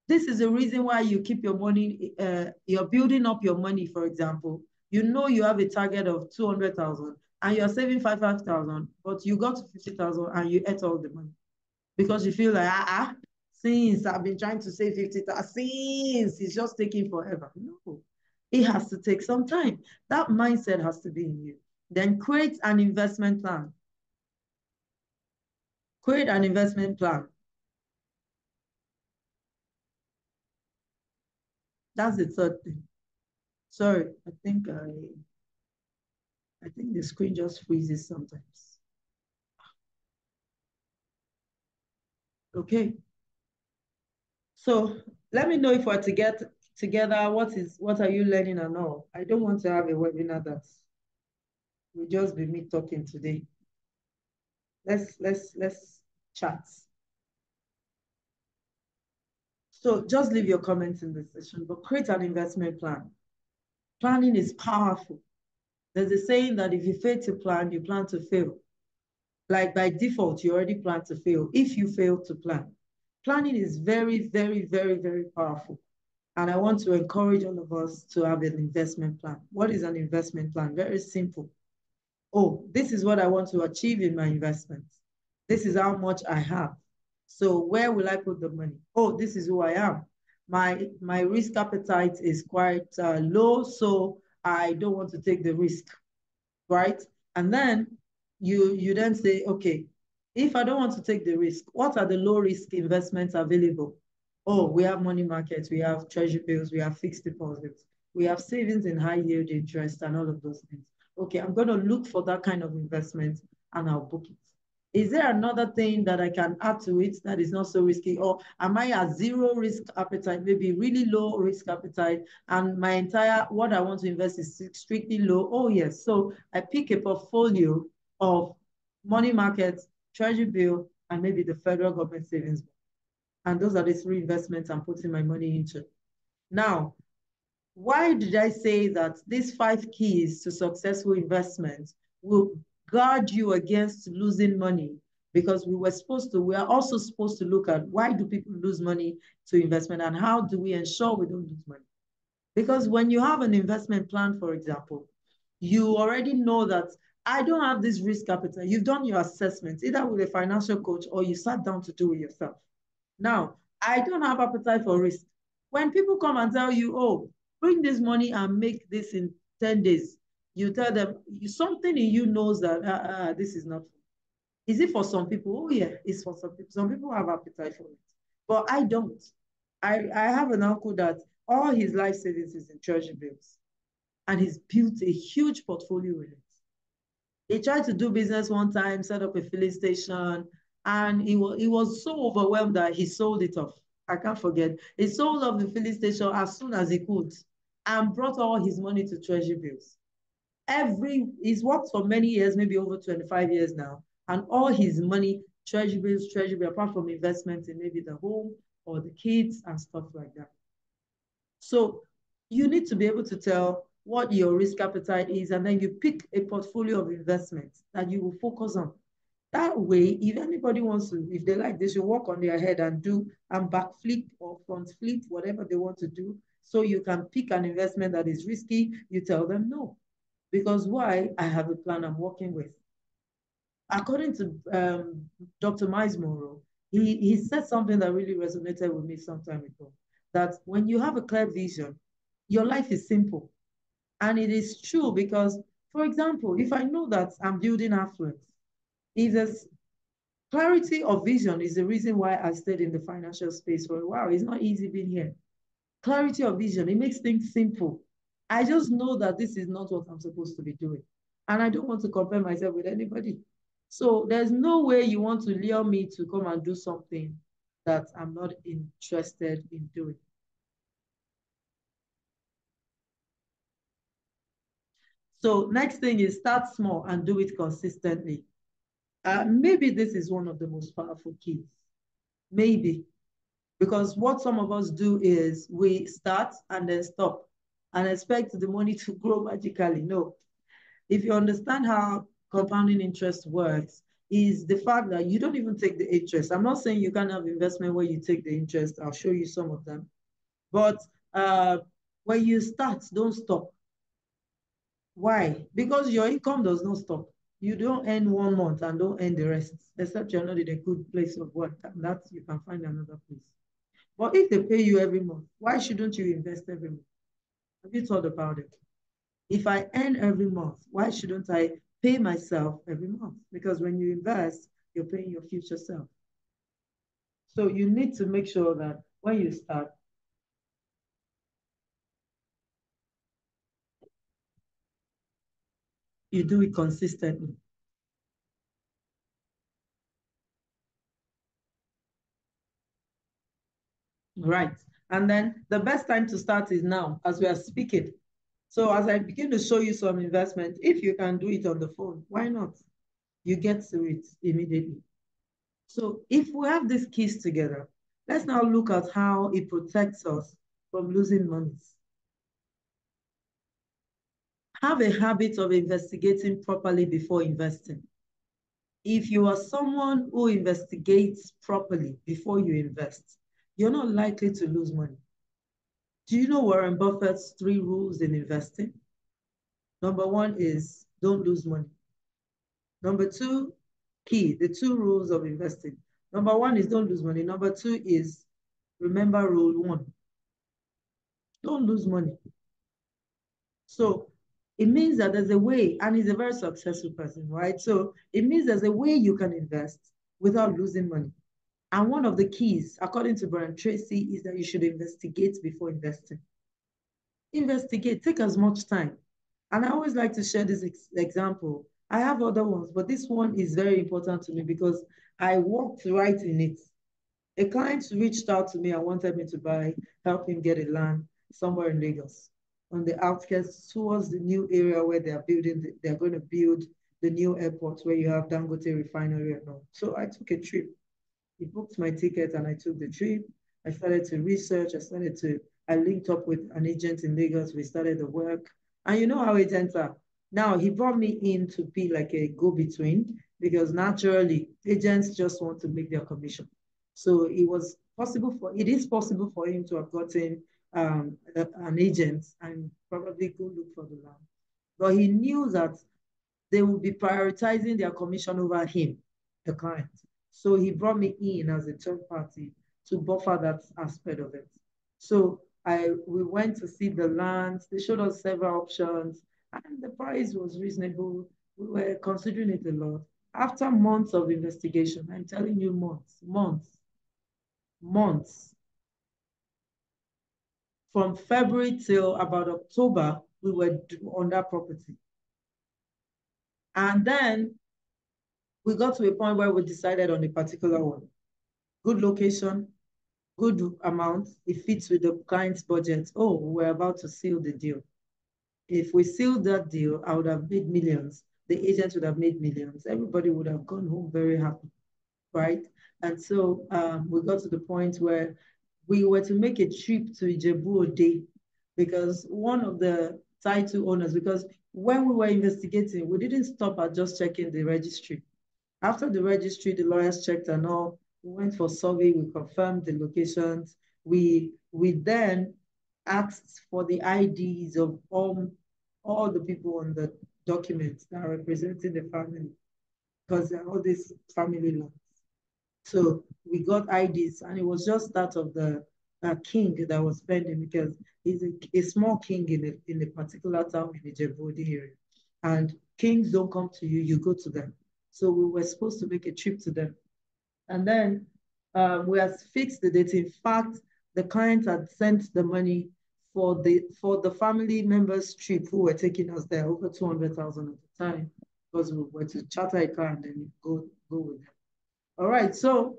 This is the reason why you keep your money, you're building up your money, for example. You know you have a target of 200,000 and you're saving 5,000, but you got to 50,000 and you ate all the money because you feel like, since I've been trying to save 50,000, since it's just taking forever. No, it has to take some time. That mindset has to be in you. Then create an investment plan. Create an investment plan. That's the third thing. Sorry, I think the screen just freezes sometimes. Okay. So let me know if we're to get together. What are you learning and all? I don't want to have a webinar that will just be me talking today. Let's chat. So just leave your comments in the session, but create an investment plan. Planning is powerful. There's a saying that if you fail to plan, you plan to fail. Like by default, you already plan to fail if you fail to plan. Planning is very, very, very, very powerful. And I want to encourage all of us to have an investment plan. What is an investment plan? Very simple. Oh, this is what I want to achieve in my investments. This is how much I have. So where will I put the money? Oh, this is who I am. My risk appetite is quite low, so I don't want to take the risk, right? And then you then say, okay, if I don't want to take the risk, what are the low risk investments available? Oh, we have money markets, we have treasury bills, we have fixed deposits, we have savings in high yield interest and all of those things. Okay, I'm going to look for that kind of investment and I'll book it. Is there another thing that I can add to it that is not so risky? Or am I at zero risk appetite, maybe really low risk appetite, and my entire, what I want to invest is strictly low? Oh yes, so I pick a portfolio of money markets, treasury bill, and maybe the federal government savings. And those are the 3 investments I'm putting my money into. Now, why did I say that these 5 keys to successful investment will guard you against losing money? Because we are also supposed to look at why do people lose money to investment and how do we ensure we don't lose money? Because when you have an investment plan, for example, you already know that I don't have this risk appetite. You've done your assessment, either with a financial coach or you sat down to do it yourself. Now, I don't have appetite for risk. When people come and tell you, oh, bring this money and make this in 10 days, you tell them, something in you knows that this is not. Is it for some people? Oh, yeah, it's for some people. Some people have appetite for it, but I don't. I have an uncle that all his life savings is in treasury bills, and he's built a huge portfolio with it. He tried to do business one time, set up a filling station, and he was so overwhelmed that he sold it off. I can't forget. He sold off the filling station as soon as he could and brought all his money to treasury bills. He's worked for many years, maybe over 25 years now, and all his money, treasury bills, apart from investments in maybe the home or the kids and stuff like that. So you need to be able to tell what your risk appetite is, and then you pick a portfolio of investments that you will focus on. That way, if anybody wants to, if they like, they should work on their head and do and back flip or front flip, whatever they want to do. So you can pick an investment that is risky. You tell them no. Because why? I have a plan I'm working with. According to Dr. Miles Monroe, he said something that really resonated with me some time ago, that when you have a clear vision, your life is simple. And it is true because, for example, if I know that I'm building affluence, if there's clarity of vision is the reason why I stayed in the financial space for a while. It's not easy being here. Clarity of vision, it makes things simple. I just know that this is not what I'm supposed to be doing. And I don't want to compare myself with anybody. So there's no way you want to lure me to come and do something that I'm not interested in doing. So next thing is start small and do it consistently. Maybe this is one of the most powerful keys. Maybe. Because what some of us do is we start and then stop and expect the money to grow magically. No. If you understand how compounding interest works, is the fact that you don't even take the interest. I'm not saying you can't have investment where you take the interest. I'll show you some of them. But when you start, don't stop. Why? Because your income does not stop. You don't earn 1 month and don't earn the rest, except you're not in a good place of work. And that you can find another place. But if they pay you every month, why shouldn't you invest every month? Have you thought about it? If I earn every month, why shouldn't I pay myself every month? Because when you invest, you're paying your future self. So you need to make sure that when you start, you do it consistently. Right. And then the best time to start is now, as we are speaking. So as I begin to show you some investment, if you can do it on the phone, why not? You get to it immediately. So if we have these keys together, let's now look at how it protects us from losing money. Have a habit of investigating properly before investing. If you are someone who investigates properly before you invest, you're not likely to lose money. Do you know Warren Buffett's 3 rules in investing? Number 1 is don't lose money. Number 2, the 2 rules of investing. Number 1 is don't lose money. Number 2 is remember rule 1. Don't lose money. So it means that there's a way, and he's a very successful person, right? So it means there's a way you can invest without losing money. And one of the keys, according to Brian Tracy, is that you should investigate before investing. Investigate, take as much time. And I always like to share this example. I have other ones, but this one is very important to me because I walked right in it. A client reached out to me and wanted me to help him get a land somewhere in Lagos, on the outskirts towards the new area where they're going to build the new airport where you have Dangote refinery and all. So I took a trip. He booked my ticket and I took the trip. I started to research. I linked up with an agent in Lagos. We started the work. And you know how agents are. Now he brought me in to be like a go-between because naturally agents just want to make their commission. So it is possible for him to have gotten an agent and probably go look for the land. But he knew that they would be prioritizing their commission over him, the client. So he brought me in as a third party to buffer that aspect of it. So we went to see the land. They showed us several options, and the price was reasonable. We were considering it a lot. After months of investigation, I'm telling you, months. From February till about October, we were on that property. And then we got to a point where we decided on a particular one. Good location, good amount, it fits with the client's budget. Oh, we're about to seal the deal. If we sealed that deal, I would have made millions. The agent would have made millions. Everybody would have gone home very happy, right? And so we got to the point where we were to make a trip to Ijebu Ode because one of the title owners, because when we were investigating, we didn't stop at just checking the registry. After the registry, the lawyers checked and all. We went for survey, we confirmed the locations. We then asked for the IDs of all the people on the documents that are representing the family, because there are all these family laws. So we got IDs, and it was just that of the king that was pending because he's a small king in a particular town in the Djibouti area. And kings don't come to you, you go to them. So we were supposed to make a trip to them. And then we had fixed the date. In fact, the client had sent the money for the family members trip who were taking us there, over 200,000 at the time, because we were to charter a car and then go with them. All right, so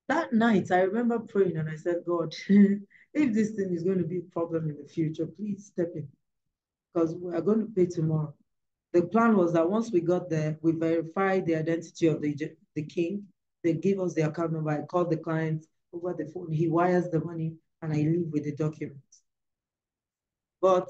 that night I remember praying and I said, God, if this thing is going to be a problem in the future, please step in because we are going to pay tomorrow. The plan was that once we got there, we verified the identity of the king. They give us the account number. I called the client over the phone. He wires the money and I leave with the documents. But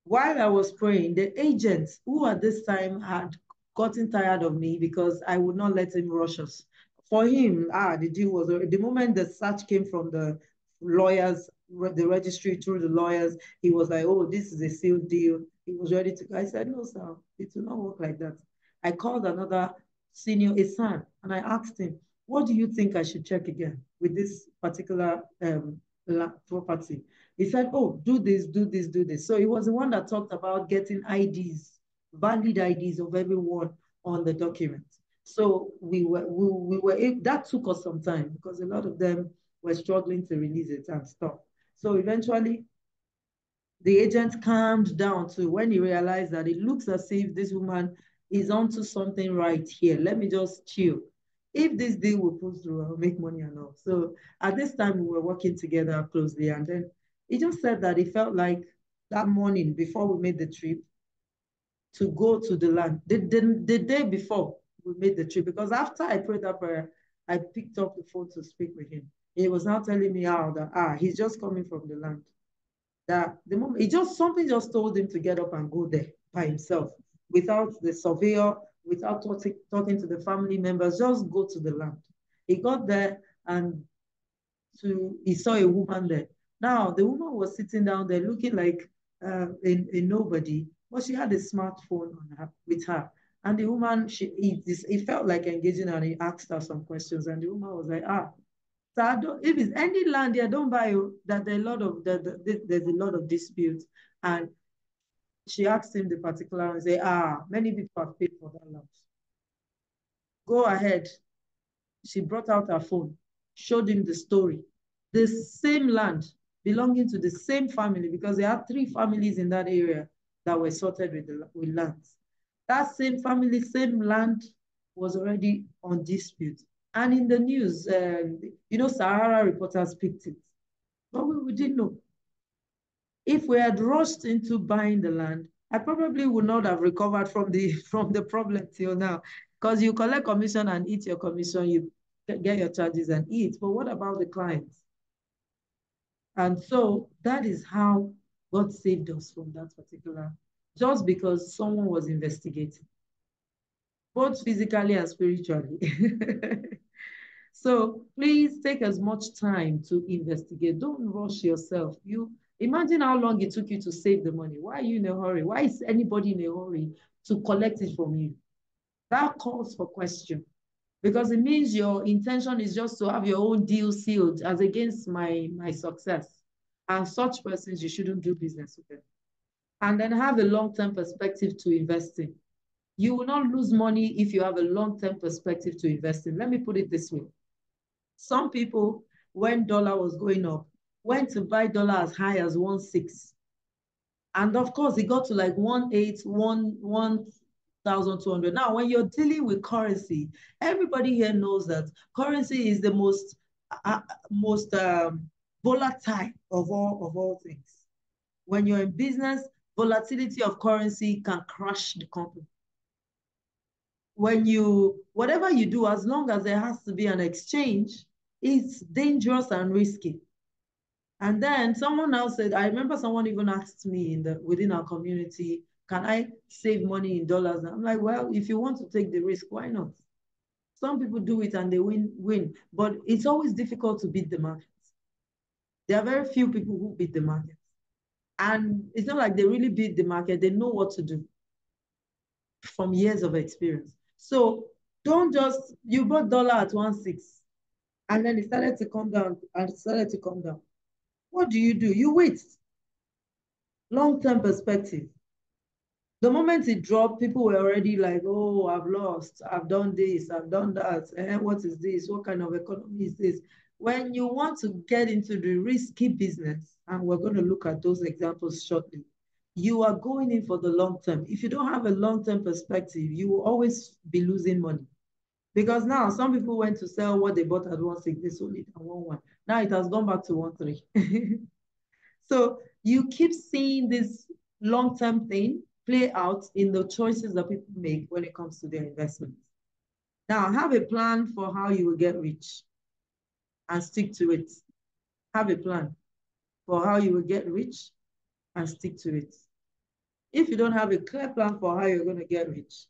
while I was praying, the agents who at this time had gotten tired of me because I would not let him rush us. For him, the deal was the moment the search came from the lawyers, the registry through the lawyers, he was like, oh, this is a sealed deal. He was ready to go. I said, no, sir, it will not work like that. I called another senior, a son, and I asked him, what do you think I should check again with this particular property? He said, oh, do this, do this, do this. So he was the one that talked about getting IDs, valid IDs of everyone on the document. So that took us some time because a lot of them were struggling to release it and stuff. So eventually, the agent calmed down too when he realized that it looks as if this woman is onto something right here. Let me just chill. If this deal will pull through, I'll make money and all. So at this time, we were working together closely. And then he just said that he felt like that morning before we made the trip to go to the land, the day before we made the trip, because after I prayed that prayer, I picked up the phone to speak with him. He was now telling me how that, he's just coming from the land. That the moment something just told him to get up and go there by himself without the surveyor, without talking to the family members, just go to the land. He got there and he saw a woman there. Now the woman was sitting down there looking like a nobody, but she had a smartphone on her with her. And the woman, it felt like engaging her, and he asked her some questions, and the woman was like, so if it's any land here, don't buy you. That there's a lot of disputes. And she asked him the particular and say, many people have paid for that land. Go ahead. She brought out her phone, showed him the story. The same land belonging to the same family, because there are 3 families in that area that were sorted with lands. That same family, same land was already on dispute. And in the news, Sahara reporters picked it. But we didn't know. If we had rushed into buying the land, I probably would not have recovered from the problem till now. Because you collect commission and eat your commission, you get your charges and eat. But what about the clients? And so that is how God saved us from that particular, just because someone was investigating, both physically and spiritually. So please take as much time to investigate. Don't rush yourself. You imagine how long it took you to save the money. Why are you in a hurry? Why is anybody in a hurry to collect it from you? That calls for question, because it means your intention is just to have your own deal sealed as against my success. And such persons, you shouldn't do business with them. And then have a long-term perspective to invest in. You will not lose money if you have a long-term perspective to invest in. Let me put it this way. Some people, when dollar was going up, went to buy dollar as high as 1.6. And of course, it got to like 1,200. Now, when you're dealing with currency, everybody here knows that currency is the most volatile of all things. When you're in business, volatility of currency can crush the company. When you, whatever you do, as long as there has to be an exchange, it's dangerous and risky. And then someone else said, I remember someone even asked me within our community, can I save money in dollars? And I'm like, well, if you want to take the risk, why not? Some people do it and they win, but it's always difficult to beat the market. There are very few people who beat the market. And it's not like they really beat the market, they know what to do from years of experience. So don't just, you bought dollar at 1.6 and then it started to come down and it started to come down. What do? You wait. Long-term perspective. The moment it dropped, people were already like, oh, I've lost, I've done this, I've done that. And what is this? What kind of economy is this? When you want to get into the risky business, and we're going to look at those examples shortly, you are going in for the long term. If you don't have a long-term perspective, you will always be losing money. Because now some people went to sell what they bought at 1.6, they sold it at 1.1. Now it has gone back to 1.3. So you keep seeing this long-term thing play out in the choices that people make when it comes to their investments. Now, have a plan for how you will get rich and stick to it. Have a plan for how you will get rich and stick to it. If you don't have a clear plan for how you're going to get rich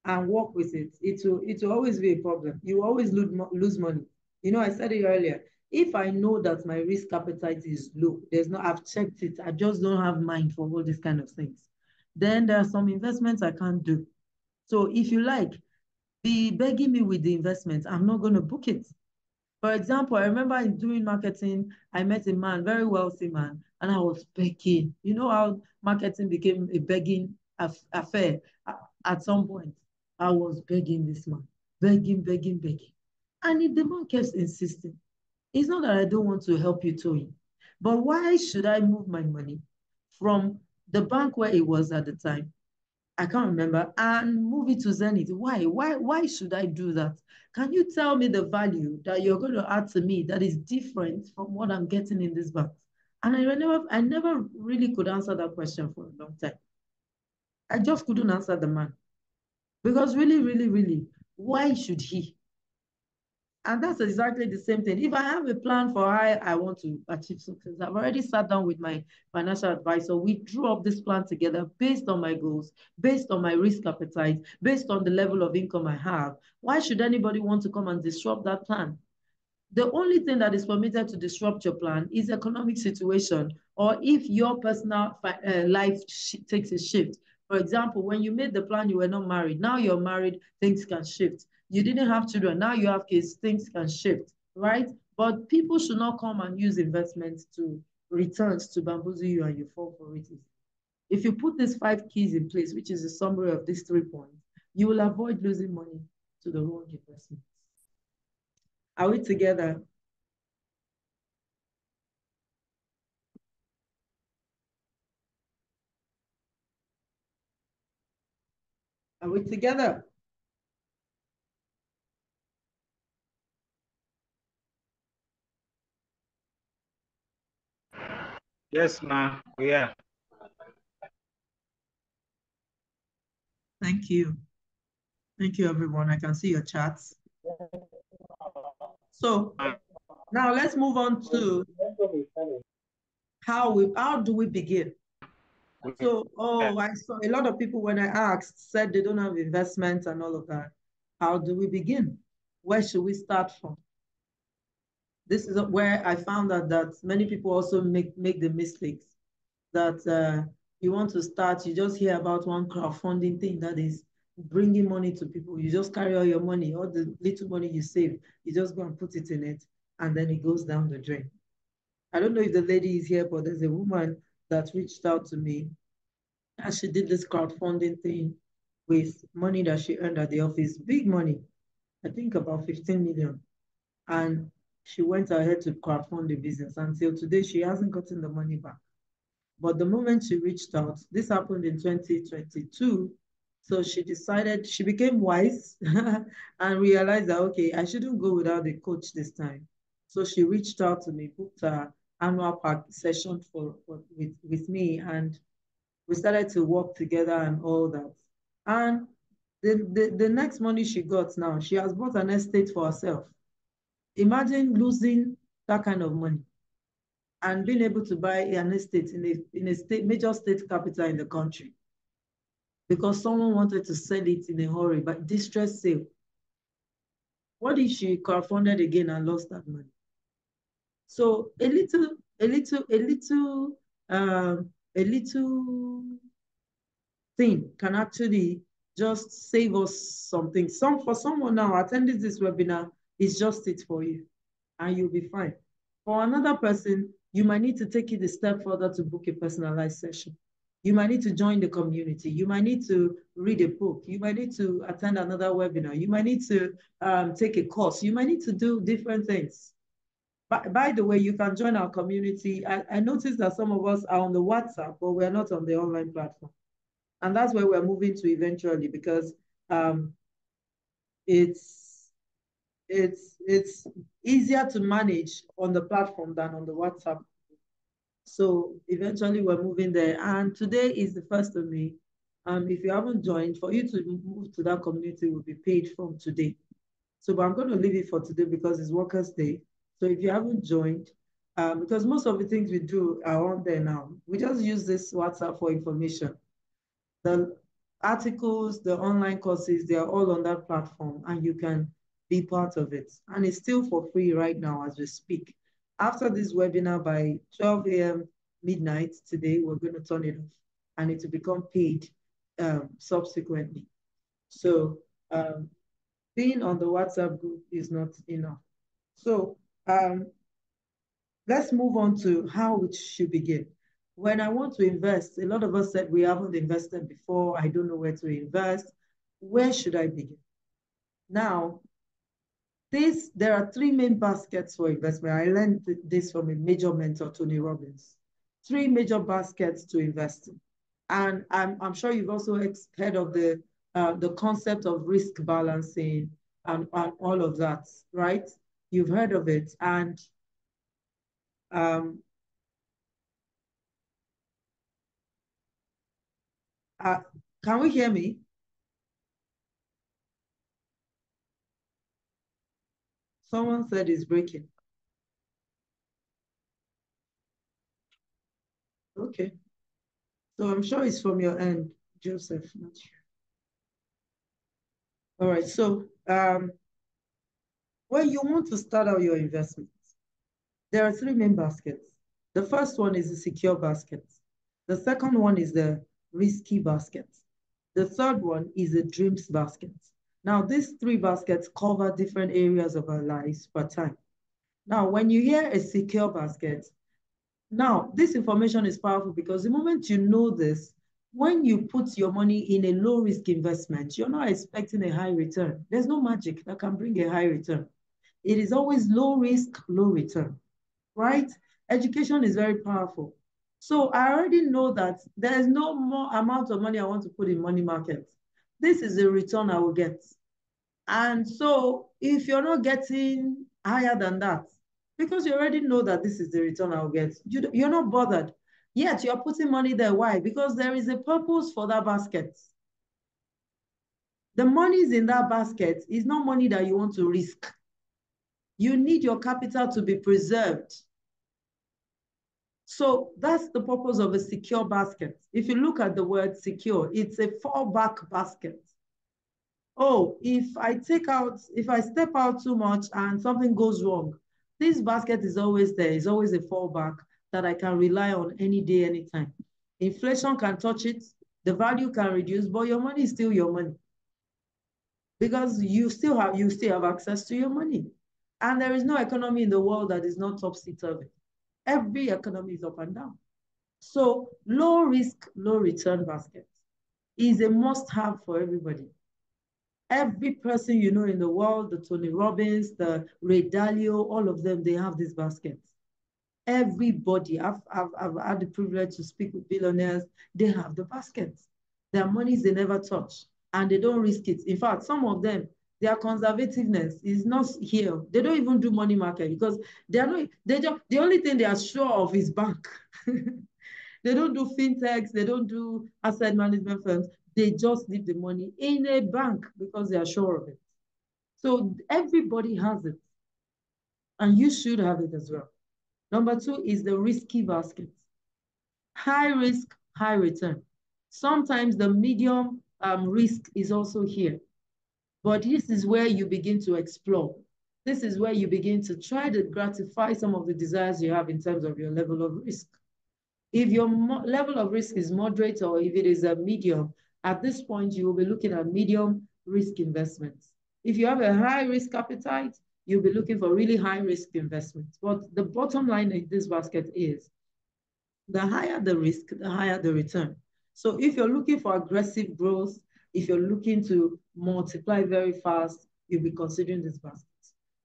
and work with it, it will always be a problem. You always lose money. You know, I said it earlier. If I know that my risk appetite is low, I've checked it, I just don't have mind for all these kind of things, then there are some investments I can't do. So if you like, be begging me with the investment, I'm not going to book it. For example, I remember in doing marketing, I met a man, very wealthy man, and I was begging. You know how marketing became a begging affair at some point? I was begging this man, begging, begging, begging. And the man kept insisting. It's not that I don't want to help you, Toyin, but why should I move my money from the bank where it was at the time, I can't remember, and move it to Zenith? Why should I do that? Can you tell me the value that you're going to add to me that is different from what I'm getting in this bank? And I never really could answer that question for a long time. I just couldn't answer the man. Because really, really, really, why should he? And that's exactly the same thing. If I have a plan for how I want to achieve success, I've already sat down with my financial advisor. We drew up this plan together based on my goals, based on my risk appetite, based on the level of income I have. Why should anybody want to come and disrupt that plan? The only thing that is permitted to disrupt your plan is economic situation, or if your personal life takes a shift. For example, when you made the plan, you were not married. Now you're married, things can shift. You didn't have children. Now you have kids, things can shift, right? But people should not come and use investments to returns to bamboozle you and you fall for it. If you put these 5 keys in place, which is a summary of these 3 points, you will avoid losing money to the wrong investments. Are we together? Are we together? Yes, ma'am. We are. Thank you. Thank you, everyone. I can see your chats. So now let's move on to how do we begin? So, I saw a lot of people when I asked said they don't have investments and all of that. How do we begin? Where should we start from? This is where I found out that many people also make the mistakes that you want to start, you just hear about one crowdfunding thing that is bringing money to people. You just carry all your money, all the little money you save, you just go and put it in it, and then it goes down the drain. I don't know if the lady is here, but there's a woman that reached out to me, and she did this crowdfunding thing with money that she earned at the office, big money, I think about 15 million. And she went ahead to crowdfund the business. Until today, she hasn't gotten the money back. But the moment she reached out, this happened in 2022. So she decided, she became wise and realized that, okay, I shouldn't go without a coach this time. So she reached out to me, booked her annual pack session with me, and we started to work together and all that. And the next money she got now, she has bought an estate for herself. Imagine losing that kind of money and being able to buy an estate in a state, major state capital in the country because someone wanted to sell it in a hurry, but distress sale. What if she crowdfunded again and lost that money? So a little thing can actually just save us something. For someone now attending this webinar is just it for you, and you'll be fine. For another person, you might need to take it a step further to book a personalized session. You might need to join the community. You might need to read a book. You might need to attend another webinar. You might need to take a course. You might need to do different things. By the way, you can join our community. I noticed that some of us are on the WhatsApp, but we're not on the online platform. And that's where we're moving to eventually because um, it's it's easier to manage on the platform than on the WhatsApp. So eventually we're moving there. And today is the 1st of May. If you haven't joined, for you to move to that community will be paid from today. So, but I'm going to leave it for today because it's Workers' Day. So if you haven't joined, because most of the things we do are on there now, we just use this WhatsApp for information. The articles, the online courses, they are all on that platform and you can be part of it. And it's still for free right now as we speak. After this webinar by 12 a.m. midnight today, we're going to turn it off and it will become paid subsequently. So being on the WhatsApp group is not enough. So let's move on to how it should begin. When I want to invest, a lot of us said we haven't invested before. I don't know where to invest. Where should I begin? Now, there are 3 main baskets for investment. I learned this from a major mentor, Tony Robbins. 3 major baskets to invest in. And I'm sure you've also heard of the concept of risk balancing and all of that, right? You've heard of it. And um, can we hear me? Someone said it's breaking. Okay. So I'm sure it's from your end, Joseph. Not sure. All right. So when you want to start out your investments, there are 3 main baskets. The first one is the secure basket. The second one is the risky basket. The third one is the dreams basket. Now, these 3 baskets cover different areas of our lives per time. Now, when you hear a secure basket, now this information is powerful because the moment you know this, when you put your money in a low risk investment, you're not expecting a high return. There's no magic that can bring a high return. It is always low risk, low return, right? Education is very powerful. So I already know that there's no more amount of money I want to put in money market. This is the return I will get. And so if you're not getting higher than that, because you already know that this is the return I'll get, you're not bothered. Yet you're putting money there. Why? Because there is a purpose for that basket. The monies in that basket is not money that you want to risk. You need your capital to be preserved. So that's the purpose of a secure basket. If you look at the word secure, it's a fallback basket. Oh, if I step out too much and something goes wrong, this basket is always there. It's always a fallback that I can rely on any day, anytime. Inflation can touch it, the value can reduce, but your money is still your money because you still have access to your money. And there is no economy in the world that is not topsy-turvy. Every economy is up and down. So low risk, low return basket is a must-have for everybody. Every person you know in the world, the Tony Robbins, the Ray Dalio, all of them, they have these baskets. Everybody, I've had the privilege to speak with billionaires. They have the baskets. Their monies they never touch and they don't risk it. In fact, some of them, their conservativeness is not here. They don't even do money market because they are not, they just, the only thing they are sure of is bank. They don't do fintechs, they don't do asset management firms. They just leave the money in a bank because they are sure of it. So everybody has it, and you should have it as well. Number two is the risky basket. High risk, high return. Sometimes the medium risk is also here. But this is where you begin to explore. This is where you begin to try to gratify some of the desires you have in terms of your level of risk. If your level of risk is moderate or if it is a medium, at this point, you will be looking at medium risk investments. If you have a high risk appetite, you'll be looking for really high risk investments. But the bottom line in this basket is the higher the risk, the higher the return. So if you're looking for aggressive growth, if you're looking to multiply very fast, you'll be considering this basket.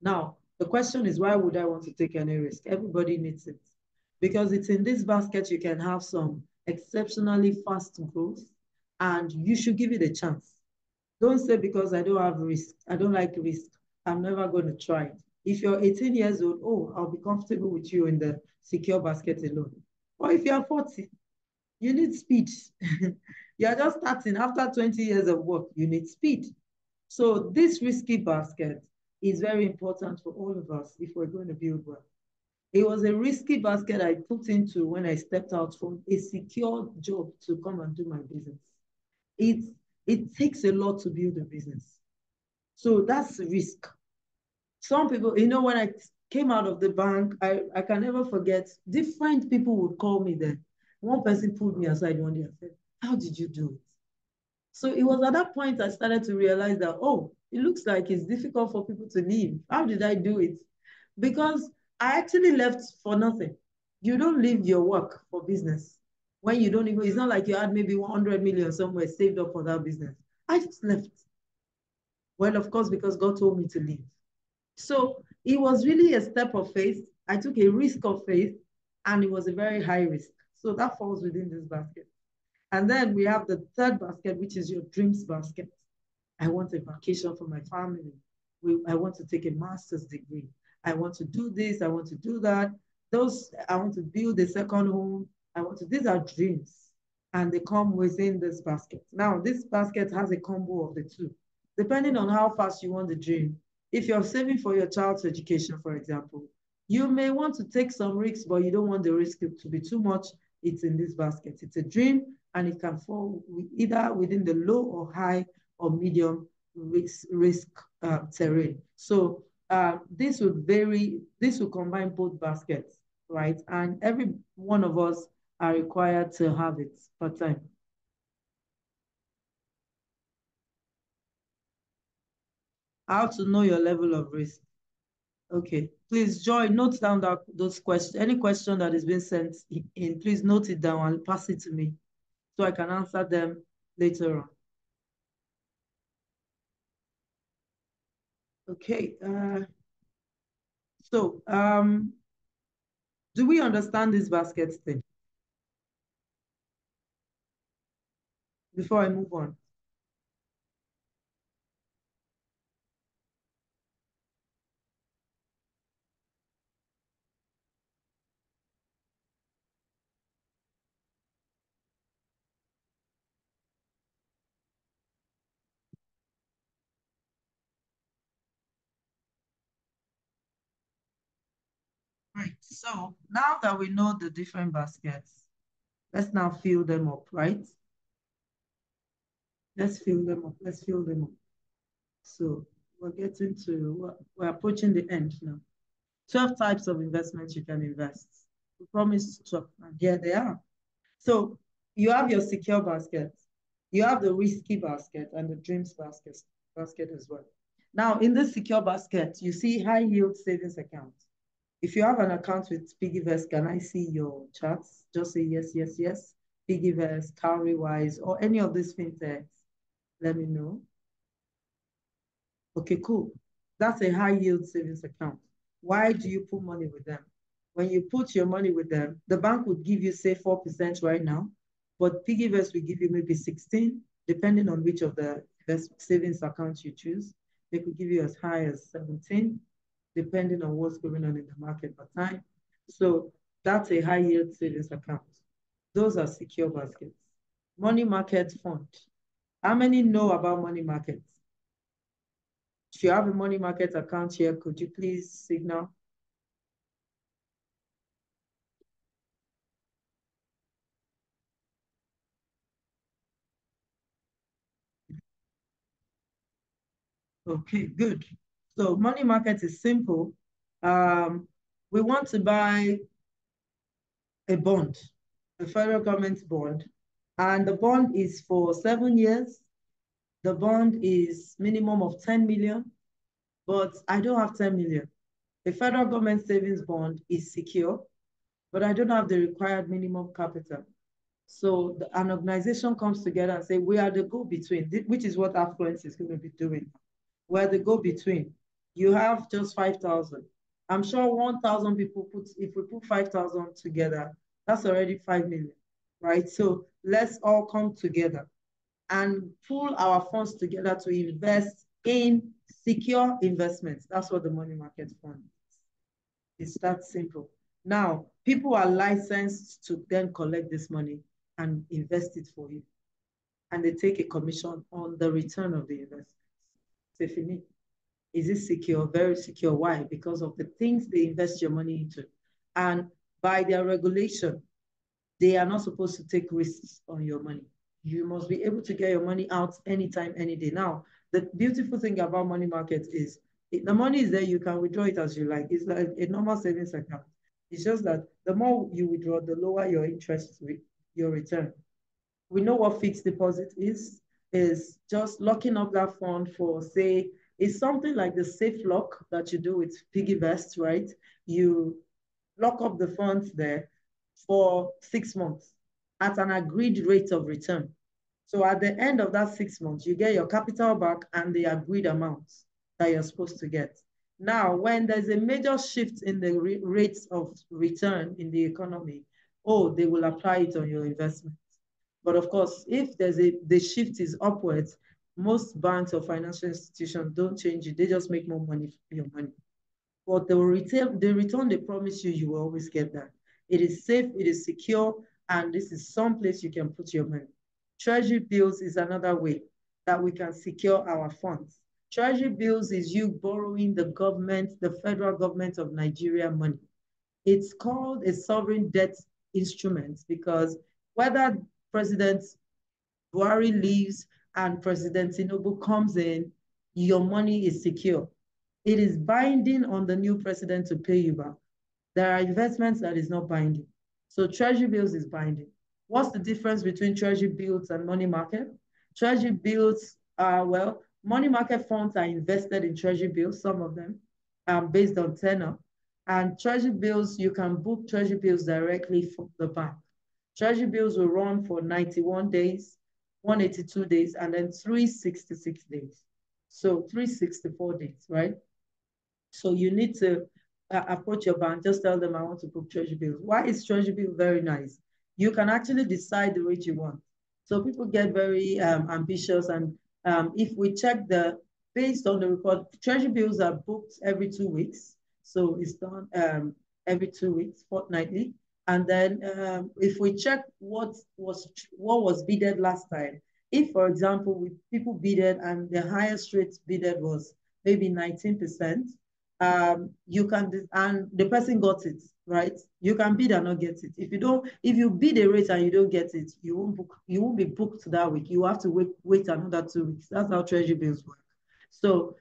Now, the question is, why would I want to take any risk? Everybody needs it. Because it's in this basket you can have some exceptionally fast growth, and you should give it a chance. Don't say because I don't have risk, I don't like risk, I'm never going to try it. If you're 18 years old, oh, I'll be comfortable with you in the secure basket alone. Or if you're 40, you need speed. You're just starting. After 20 years of work, you need speed. So this risky basket is very important for all of us if we're going to build well. It was a risky basket I put into when I stepped out from a secure job to come and do my business. It takes a lot to build a business. So that's risk. Some people, when I came out of the bank, I can never forget, different people would call me then. One person pulled me aside one day and said, how did you do it? So it was at that point I started to realize that, oh, it looks like it's difficult for people to leave. How did I do it? Because I actually left for nothing. You don't leave your work for business when you don't even, it's not like you had maybe 100 million somewhere saved up for that business. I just left. Well, of course, because God told me to leave. So it was really a step of faith. I took a risk of faith, and it was a very high risk. So that falls within this basket. And then we have the third basket, which is your dreams basket. I want a vacation for my family. I want to take a master's degree. I want to do this. I want to do that. I want to build a second home. These are dreams. And they come within this basket. Now, this basket has a combo of the two, depending on how fast you want the dream. If you're saving for your child's education, for example, you may want to take some risks, but you don't want the risk to be too much. It's in this basket. It's a dream, and it can fall either within the low or high or medium risk terrain. So this would vary. This will combine both baskets, right? And every one of us are required to have it per time. How to know your level of risk. Okay, please, Joy, note down those questions. Any question that is being sent in, please note it down and pass it to me so I can answer them later on. Okay, so do we understand this basket thing? Before I move on. Right, so now that we know the different baskets, let's now fill them up, right? Let's fill them up, let's fill them up. So we're approaching the end now. 12 types of investments you can invest. We promised 12, and here they are. So you have your secure basket, you have the risky basket, and the dreams basket as well. Now, in this secure basket, you see high yield savings account. If you have an account with Piggyvest, can I see your charts? Just say yes, yes, yes. Piggyvest, Cowrywise, or any of these fintechs. Let me know. Okay, cool. That's a high yield savings account. Why do you put money with them? When you put your money with them, the bank would give you, say, 4% right now, but PiggyVest will give you maybe 16, depending on which of the savings accounts you choose. They could give you as high as 17, depending on what's going on in the market at the time. So that's a high yield savings account. Those are secure baskets. Money market fund. How many know about money markets? If you have a money market account here, could you please signal? Okay, good. So money market is simple. We want to buy a bond, a federal government bond, and the bond is for 7 years. The bond is minimum of 10 million, but I don't have 10 million. A federal government savings bond is secure, but I don't have the required minimum capital. So an organization comes together and say, we are the go-between, which is what Affluence is going to be doing. We're the go-between. You have just 5,000. I'm sure 1,000 people if we put 5,000 together, that's already 5 million, right? So let's all come together and pool our funds together to invest in secure investments. That's what the money market fund is. It's that simple. Now, people are licensed to then collect this money and invest it for you. And they take a commission on the return of the investment. Tiffany, is it secure? Very secure. Why? Because of the things they invest your money into. And by their regulation, they are not supposed to take risks on your money. You must be able to get your money out anytime, any day. Now, the beautiful thing about money markets is the money is there, you can withdraw it as you like. It's like a normal savings account. It's just that the more you withdraw, the lower your interest, your return. We know what fixed deposit is just locking up that fund for, say, it's something like the safe lock that you do with PiggyVest, right? You lock up the funds there for 6 months at an agreed rate of return. So at the end of that 6 months, you get your capital back and the agreed amounts that you're supposed to get. Now, when there's a major shift in the rates of return in the economy, oh, they will apply it on your investments. But of course, if the shift is upwards, most banks or financial institutions don't change it. They just make more money for your money. But the return they promise you, you will always get that. It is safe, it is secure, and this is some place you can put your money. Treasury bills is another way that we can secure our funds. Treasury bills is you borrowing the government, the federal government of Nigeria money. It's called a sovereign debt instrument because whether President Buhari leaves and President Tinubu comes in, your money is secure. It is binding on the new president to pay you back. There are investments that is not binding. So treasury bills is binding. What's the difference between treasury bills and money market? Treasury bills are, well, money market funds are invested in treasury bills, some of them, based on tenor. And treasury bills, you can book treasury bills directly from the bank. Treasury bills will run for 91 days, 182 days, and then 366 days. So 364 days, right? So you need to approach your bank, just tell them I want to book treasury bills. Why is treasury bill very nice? You can actually decide the rate you want. So people get very ambitious, and if we check based on the report, treasury bills are booked every 2 weeks. So it's done every 2 weeks, fortnightly. And then if we check what was bidded last time, if, for example, people bidded and the highest rate bidded was maybe 19%, you can, and the person got it, right? You can bid and not get it. If you bid a rate and you don't get it, you won't be booked that week. You have to wait another 2 weeks. That's how treasury bills work. So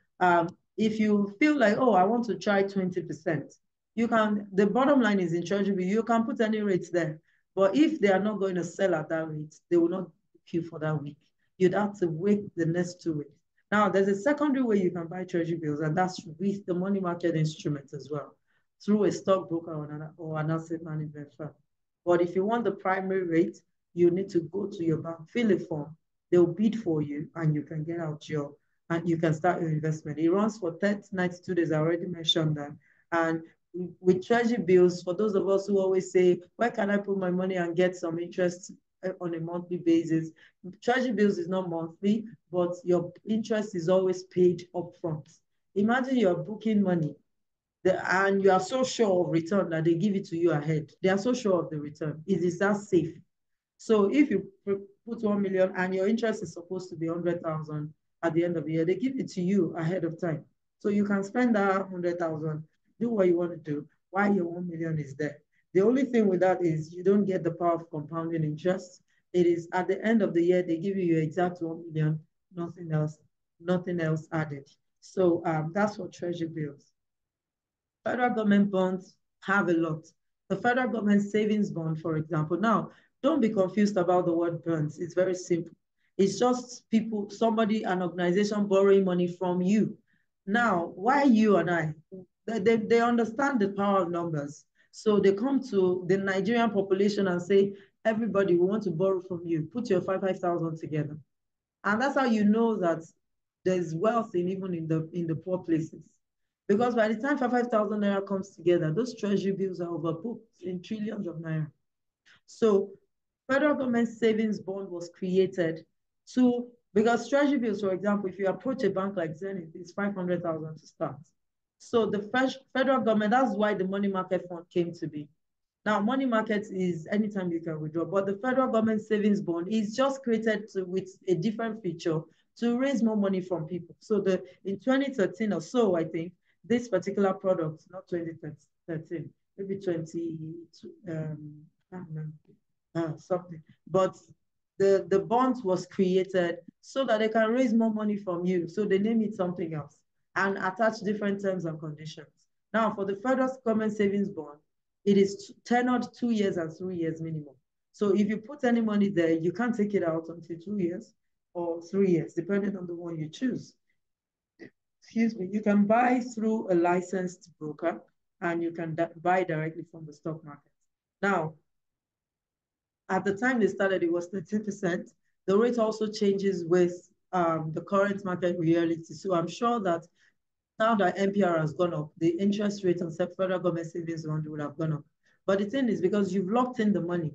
if you feel like, oh, I want to try 20%, the bottom line is in treasury bill, you can put any rates there. But if they are not going to sell at that rate, they will not book you for that week. You'd have to wait the next 2 weeks. Now, there's a secondary way you can buy treasury bills, and that's with the money market instrument as well, through a stockbroker or an asset management firm. But if you want the primary rate, you need to go to your bank, fill a form, they'll bid for you, and you can get out and you can start your investment. It runs for 30, 92 days. I already mentioned that. And with treasury bills, for those of us who always say, where can I put my money and get some interest on a monthly basis? Treasury bills is not monthly, but your interest is always paid upfront. Imagine you're booking money and you are so sure of return that they give it to you ahead. They are so sure of the return. It is that safe. So if you put 1 million and your interest is supposed to be 100,000 at the end of the year, they give it to you ahead of time. So you can spend that 100,000, do what you want to do while your 1 million is there. The only thing with that is you don't get the power of compounding interest. It is at the end of the year, they give you your exact 1 million, nothing else added. So that's what treasury bills. Federal government bonds have a lot. The federal government savings bond, for example. Now, don't be confused about the word bonds. It's very simple. It's just people, somebody, an organization borrowing money from you. Now, why you and I? They understand the power of numbers. So they come to the Nigerian population and say, everybody, we want to borrow from you. Put your 5,000 together. And that's how you know that there's wealth even in the poor places. Because by the time 5,000 naira comes together, those treasury bills are overbooked in trillions of naira. So federal government savings bond was created because treasury bills, for example, if you approach a bank like Zenith, it's 500,000 to start. So the federal government, that's why the money market fund came to be. Now, money market is anytime you can withdraw, but the federal government savings bond is just created with a different feature to raise more money from people. So in 2013 or so, I think, this particular product, not 2013, maybe 20, I can't remember, something, but the bond was created so that they can raise more money from you. So they name it something else and attach different terms and conditions. Now, for the federal government savings bond, it is tenured 2 years and 3 years minimum. So if you put any money there, you can't take it out until 2 years or 3 years, depending on the one you choose. Excuse me, you can buy through a licensed broker and you can buy directly from the stock market. Now, at the time they started, it was 13%. The rate also changes with the current market reality. So I'm sure that now that NPR has gone up, the interest rate on federal government savings bond would have gone up. But the thing is, because you've locked in the money,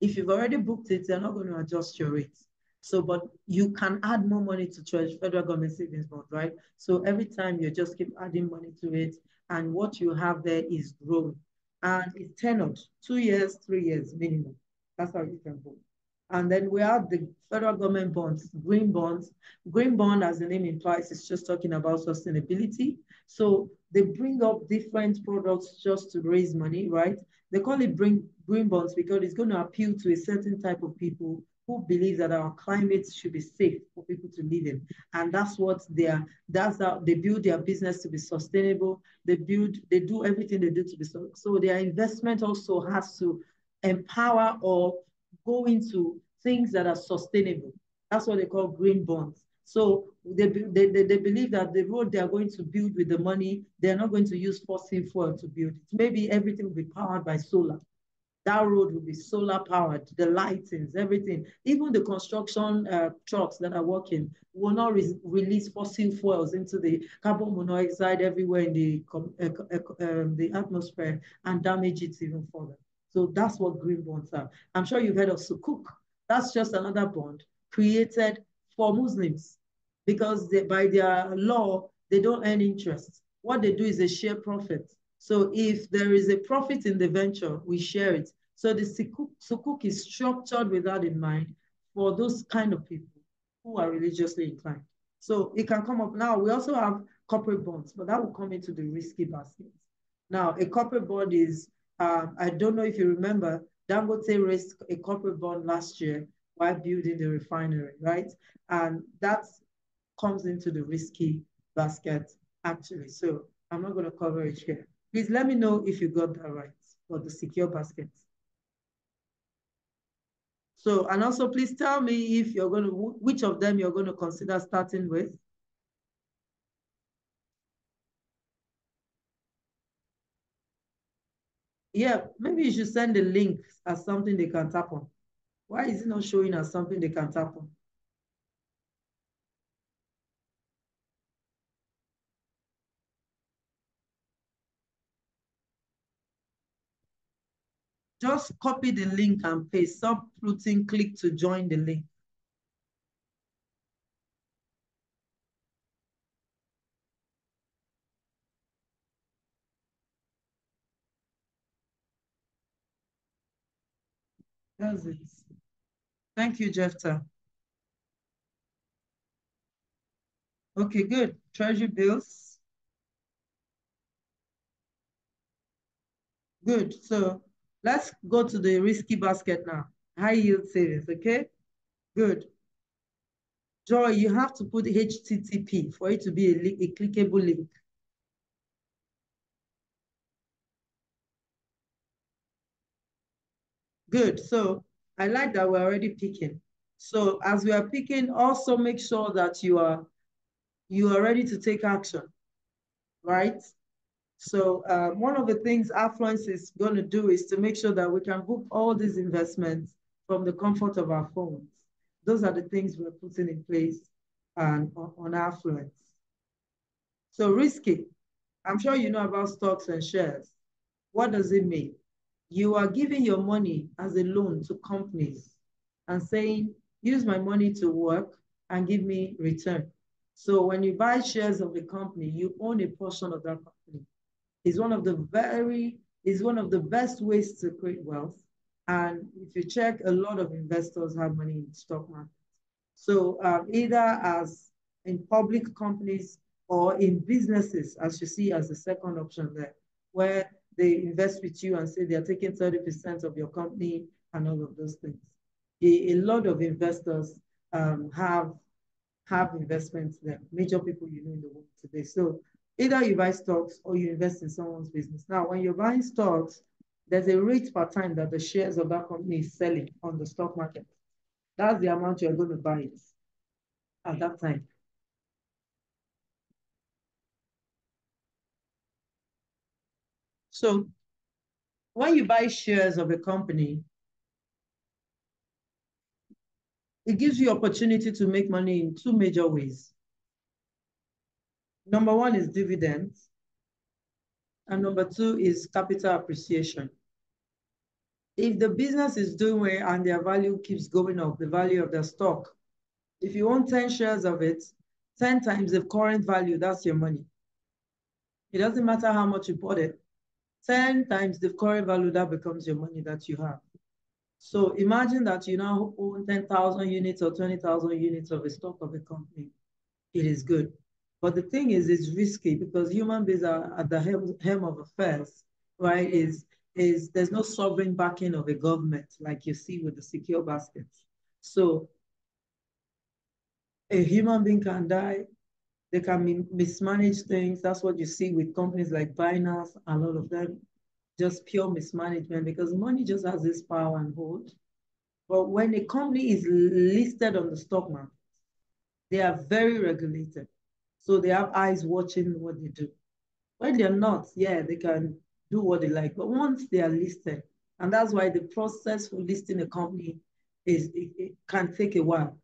if you've already booked it, they're not going to adjust your rates. So, but you can add more money to federal government savings bond, right? So every time you just keep adding money to it, and what you have there is growing. And it's tenured, 2 years, 3 years minimum. That's how you can book. And then we have the federal government bonds, green bonds. Green bond, as the name implies, is just talking about sustainability. So they bring up different products just to raise money, right? They call it green bonds because it's going to appeal to a certain type of people who believe that our climate should be safe for people to live in. And that's what that's how they build their business to be sustainable. They do everything they do to be so their investment also has to empower or go into things that are sustainable. That's what they call green bonds. So they believe that the road they are going to build with the money, they're not going to use fossil fuel to build it. Maybe everything will be powered by solar. That road will be solar powered, the lightings, everything. Even the construction trucks that are working will not release fossil fuels into the carbon monoxide everywhere in the atmosphere and damage it even further. So that's what green bonds are. I'm sure you've heard of Sukuk. That's just another bond created for Muslims because by their law, they don't earn interest. What they do is they share profit. So if there is a profit in the venture, we share it. So the Sukuk is structured with that in mind for those kind of people who are religiously inclined. So it can come up. Now, we also have corporate bonds, but that will come into the risky basket. Now, a corporate bond is, I don't know if you remember, Dangote raised a corporate bond last year while building the refinery, right? And that comes into the risky basket, actually. So I'm not going to cover it here. Please let me know if you got that right for the secure basket. So, and also please tell me if you're going to, which of them you're going to consider starting with. Yeah, maybe you should send the link as something they can tap on. Why is it not showing as something they can tap on? Just copy the link and paste. Stop putting click to join the link. That's it. Thank you, Jefta. Okay, good. Treasury bills. Good. So let's go to the risky basket now. High yield savings, okay? Good. Joy, you have to put HTTP for it to be a clickable link. Good. So I like that we're already picking. So as we are picking, also make sure that you are ready to take action, right? So one of the things Affluence is going to do is to make sure that we can book all these investments from the comfort of our phones. Those are the things we're putting in place on Affluence. So risky. I'm sure you know about stocks and shares. What does it mean? You are giving your money as a loan to companies and saying, use my money to work and give me return. So when you buy shares of the company, you own a portion of that company. It's one of the best ways to create wealth. And if you check, a lot of investors have money in the stock market. So either as in public companies or in businesses, as you see as the second option there, where they invest with you and say they're taking 30% of your company and all of those things. A lot of investors have investments there, major people you know in the world today. So either you buy stocks or you invest in someone's business. Now, when you're buying stocks, there's a rate per time that the shares of that company is selling on the stock market. That's the amount you're going to buy it at that time. So when you buy shares of a company, it gives you opportunity to make money in two major ways. Number one is dividends, and number two is capital appreciation. If the business is doing well and their value keeps going up, the value of their stock, if you own 10 shares of it, 10 times the current value, that's your money. It doesn't matter how much you bought it. 10 times the current value, that becomes your money that you have. So imagine that you now own 10,000 units or 20,000 units of a stock of a company. It is good. But the thing is, it's risky because human beings are at the helm of affairs, right? There's no sovereign backing of a government like you see with the secure baskets. So a human being can die, they can mismanage things. That's what you see with companies like Binance and all of them, just pure mismanagement because money just has this power and hold. But when a company is listed on the stock market, they are very regulated. So they have eyes watching what they do. When they're not, yeah, they can do what they like. But once they are listed, and that's why the process for listing a company it can take a while.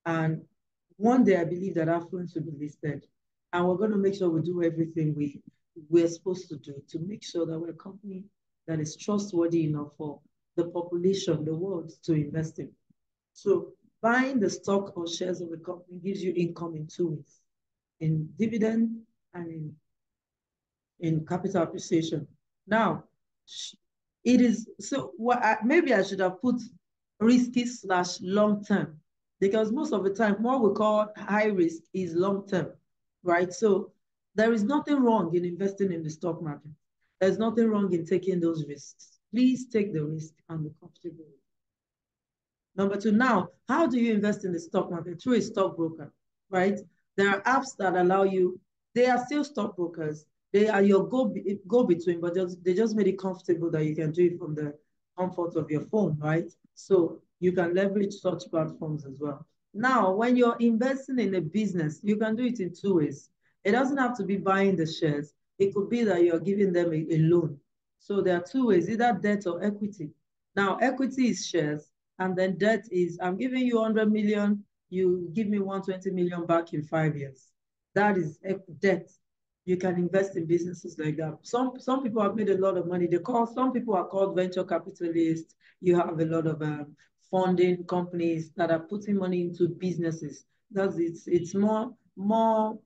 And one day I believe that Affluence will be listed. And we're going to make sure we do everything we're supposed to do to make sure that we're a company that is trustworthy enough for the population, the world to invest in. So buying the stock or shares of a company gives you income in two ways, in dividend and in capital appreciation. Now, it is, so what maybe I should have put risky / long term, because most of the time, what we call high risk is long term, right? So there is nothing wrong in investing in the stock market. There's nothing wrong in taking those risks. Please take the risk and be comfortable with it. Number two, now, how do you invest in the stock market? Through a stockbroker, right? There are apps that allow you, they are still stockbrokers. They are your go-between, but they just made it comfortable that you can do it from the comfort of your phone, right? So you can leverage such platforms as well. Now, when you're investing in a business, you can do it in two ways. It doesn't have to be buying the shares. It could be that you're giving them a loan. So there are two ways, either debt or equity. Now, equity is shares, and then debt is, I'm giving you 100 million, you give me 120 million back in 5 years. That is debt. You can invest in businesses like that. Some people have made a lot of money. Some people are called venture capitalists. You have a lot of funding companies that are putting money into businesses. It's more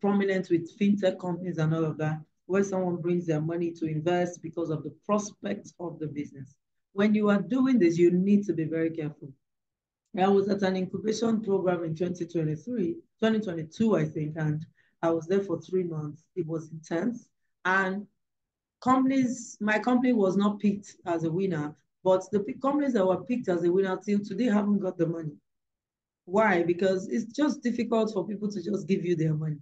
prominent with fintech companies and all of that, where someone brings their money to invest because of the prospects of the business. When you are doing this, you need to be very careful. I was at an incubation program in 2022, I think, and I was there for 3 months. It was intense. And my company was not picked as a winner, but the companies that were picked as a winner till today haven't got the money. Why? Because it's just difficult for people to just give you their money.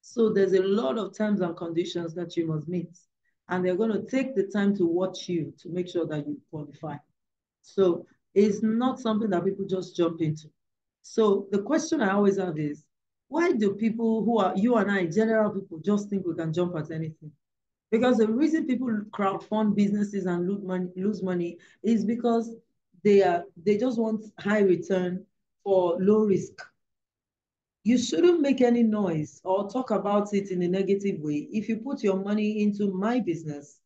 So there's a lot of terms and conditions that you must meet. And they're going to take the time to watch you to make sure that you qualify. So it's not something that people just jump into. So the question I always have is, why do people who are you and I, general people, just think we can jump at anything? Because the reason people crowdfund businesses and lose money is because they just want high return for low risk. You shouldn't make any noise or talk about it in a negative way. If you put your money into my business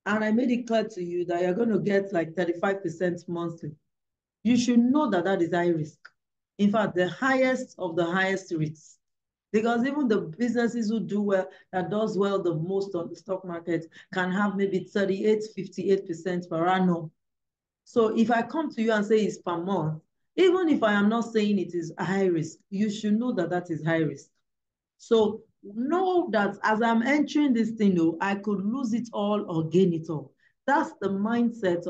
and I made it clear to you that you're going to get like 35% monthly, you should know that that is high risk. In fact, the highest of the highest risks. Because even the businesses who do well, that does well the most on the stock market, can have maybe 38, 58% per annum. So if I come to you and say it's per month, even if I am not saying it is high risk, you should know that that is high risk. So know that as I'm entering this thing, I could lose it all or gain it all. That's the mindset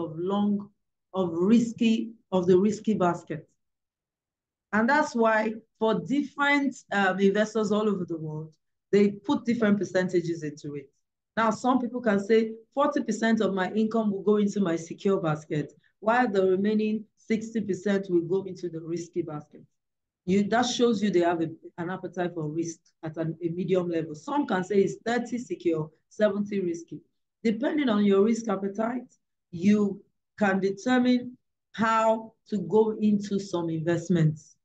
of the risky basket. And that's why for different investors all over the world, they put different percentages into it. Now, some people can say 40% of my income will go into my secure basket, while the remaining 60% will go into the risky basket. That shows you they have an appetite for risk at a medium level. Some can say it's 30 secure, 70 risky. Depending on your risk appetite, you can determine how to go into some investments.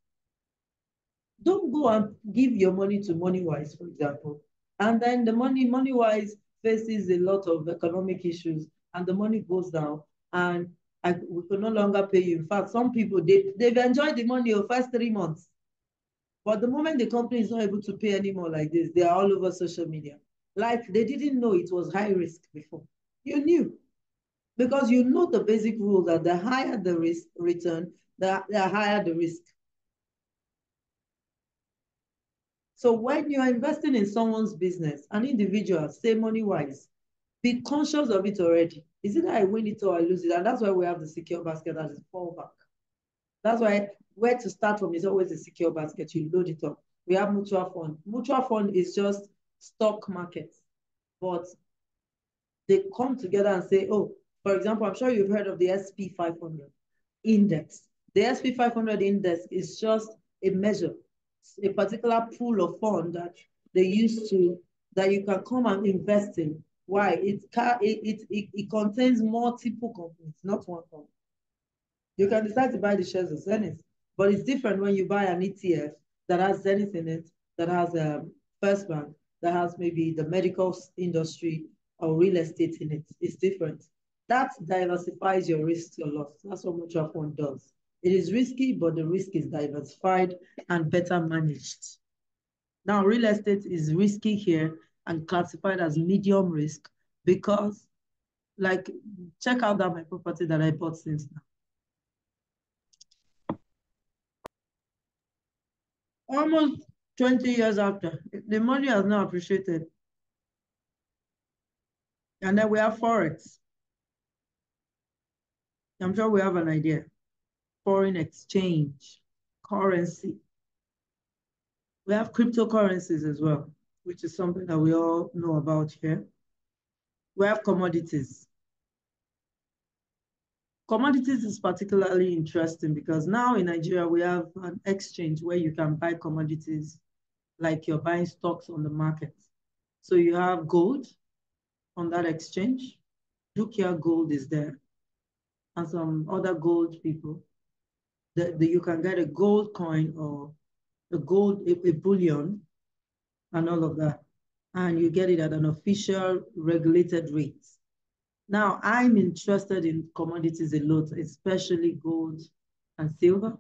Don't go and give your money to MoneyWise, for example, and then the MoneyWise faces a lot of economic issues, and the money goes down, and we could no longer pay you. In fact, some people they've enjoyed the money the first 3 months, but the moment the company is not able to pay anymore like this, they are all over social media. Like they didn't know it was high risk before. You knew, because you know the basic rule that the higher the risk return, the higher the risk. So when you're investing in someone's business, an individual, say MoneyWise, be conscious of it already. Is it that I win it or I lose it? And that's why we have the secure basket as a fallback. That's why where to start from is always a secure basket. You load it up. We have mutual fund. Mutual fund is just stock market, but they come together and say, oh, for example, I'm sure you've heard of the SP 500 index. The SP 500 index is just a measure, a particular pool of fund that they use that you can come and invest in. Why? It contains multiple companies, not one company. You can decide to buy the shares of Zenith, but it's different when you buy an ETF that has Zenith in it, that has First Bank, that has maybe the medical industry or real estate in it. It's different. That diversifies your risk a lot. That's what mutual fund does. It is risky, but the risk is diversified and better managed. Now, real estate is risky here and classified as medium risk because, like, check out that my property that I bought since now. Almost 20 years after, the money has now appreciated. And then we have Forex. I'm sure we have an idea. Foreign exchange, currency. We have cryptocurrencies as well, which is something that we all know about here. We have commodities. Commodities is particularly interesting because now in Nigeria, we have an exchange where you can buy commodities like you're buying stocks on the market. So you have gold on that exchange. Dukia Gold is there, and some other gold people. You can get a gold coin or a bullion and all of that. and you get it at an official regulated rate. Now, I'm interested in commodities a lot, especially gold and silver.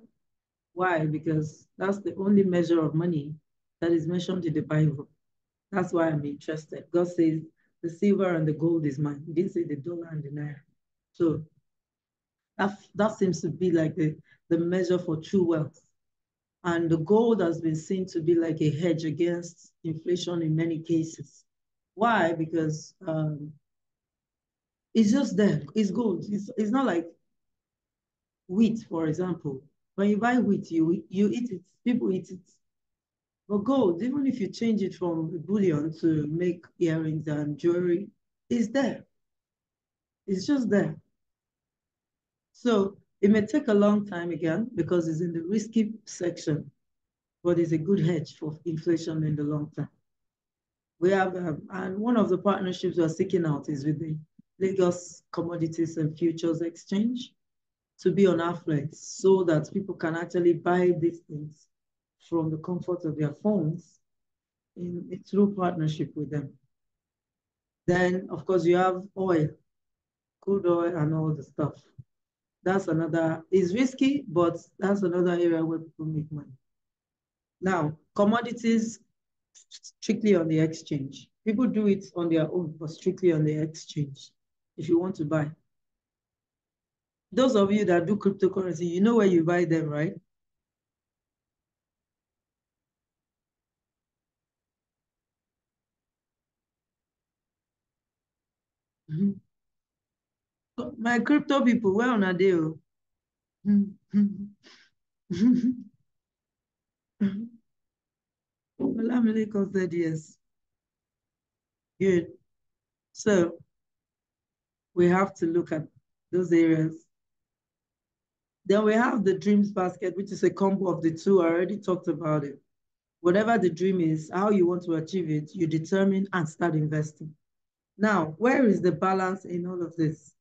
Why? Because that's the only measure of money that is mentioned in the Bible. That's why I'm interested. God says the silver and the gold is mine. He didn't say the dollar and the naira. So that seems to be like the measure for true wealth. And the gold has been seen to be like a hedge against inflation in many cases. Why? Because it's just there. It's gold. It's not like wheat, for example. When you buy wheat, you eat it. People eat it. But gold, even if you change it from bullion to make earrings and jewelry, it's there. It's just there. So it may take a long time again because it's in the risky section, but it's a good hedge for inflation in the long term. We have, and one of the partnerships we're seeking out is with the Lagos Commodities and Futures Exchange to be on affluence so that people can actually buy these things from the comfort of their phones through partnership with them. Then, of course, you have oil, crude oil, and all the stuff. That's another, it's risky, but that's another area where people make money. Now, commodities strictly on the exchange. People do it on their own, but strictly on the exchange if you want to buy. Those of you that do cryptocurrency, you know where you buy them, right? My crypto people, where on a deal? Olamide said yes. Good. So we have to look at those areas. Then we have the dreams basket, which is a combo of the two. I already talked about it. Whatever the dream is, how you want to achieve it, you determine and start investing. Now, where is the balance in all of this?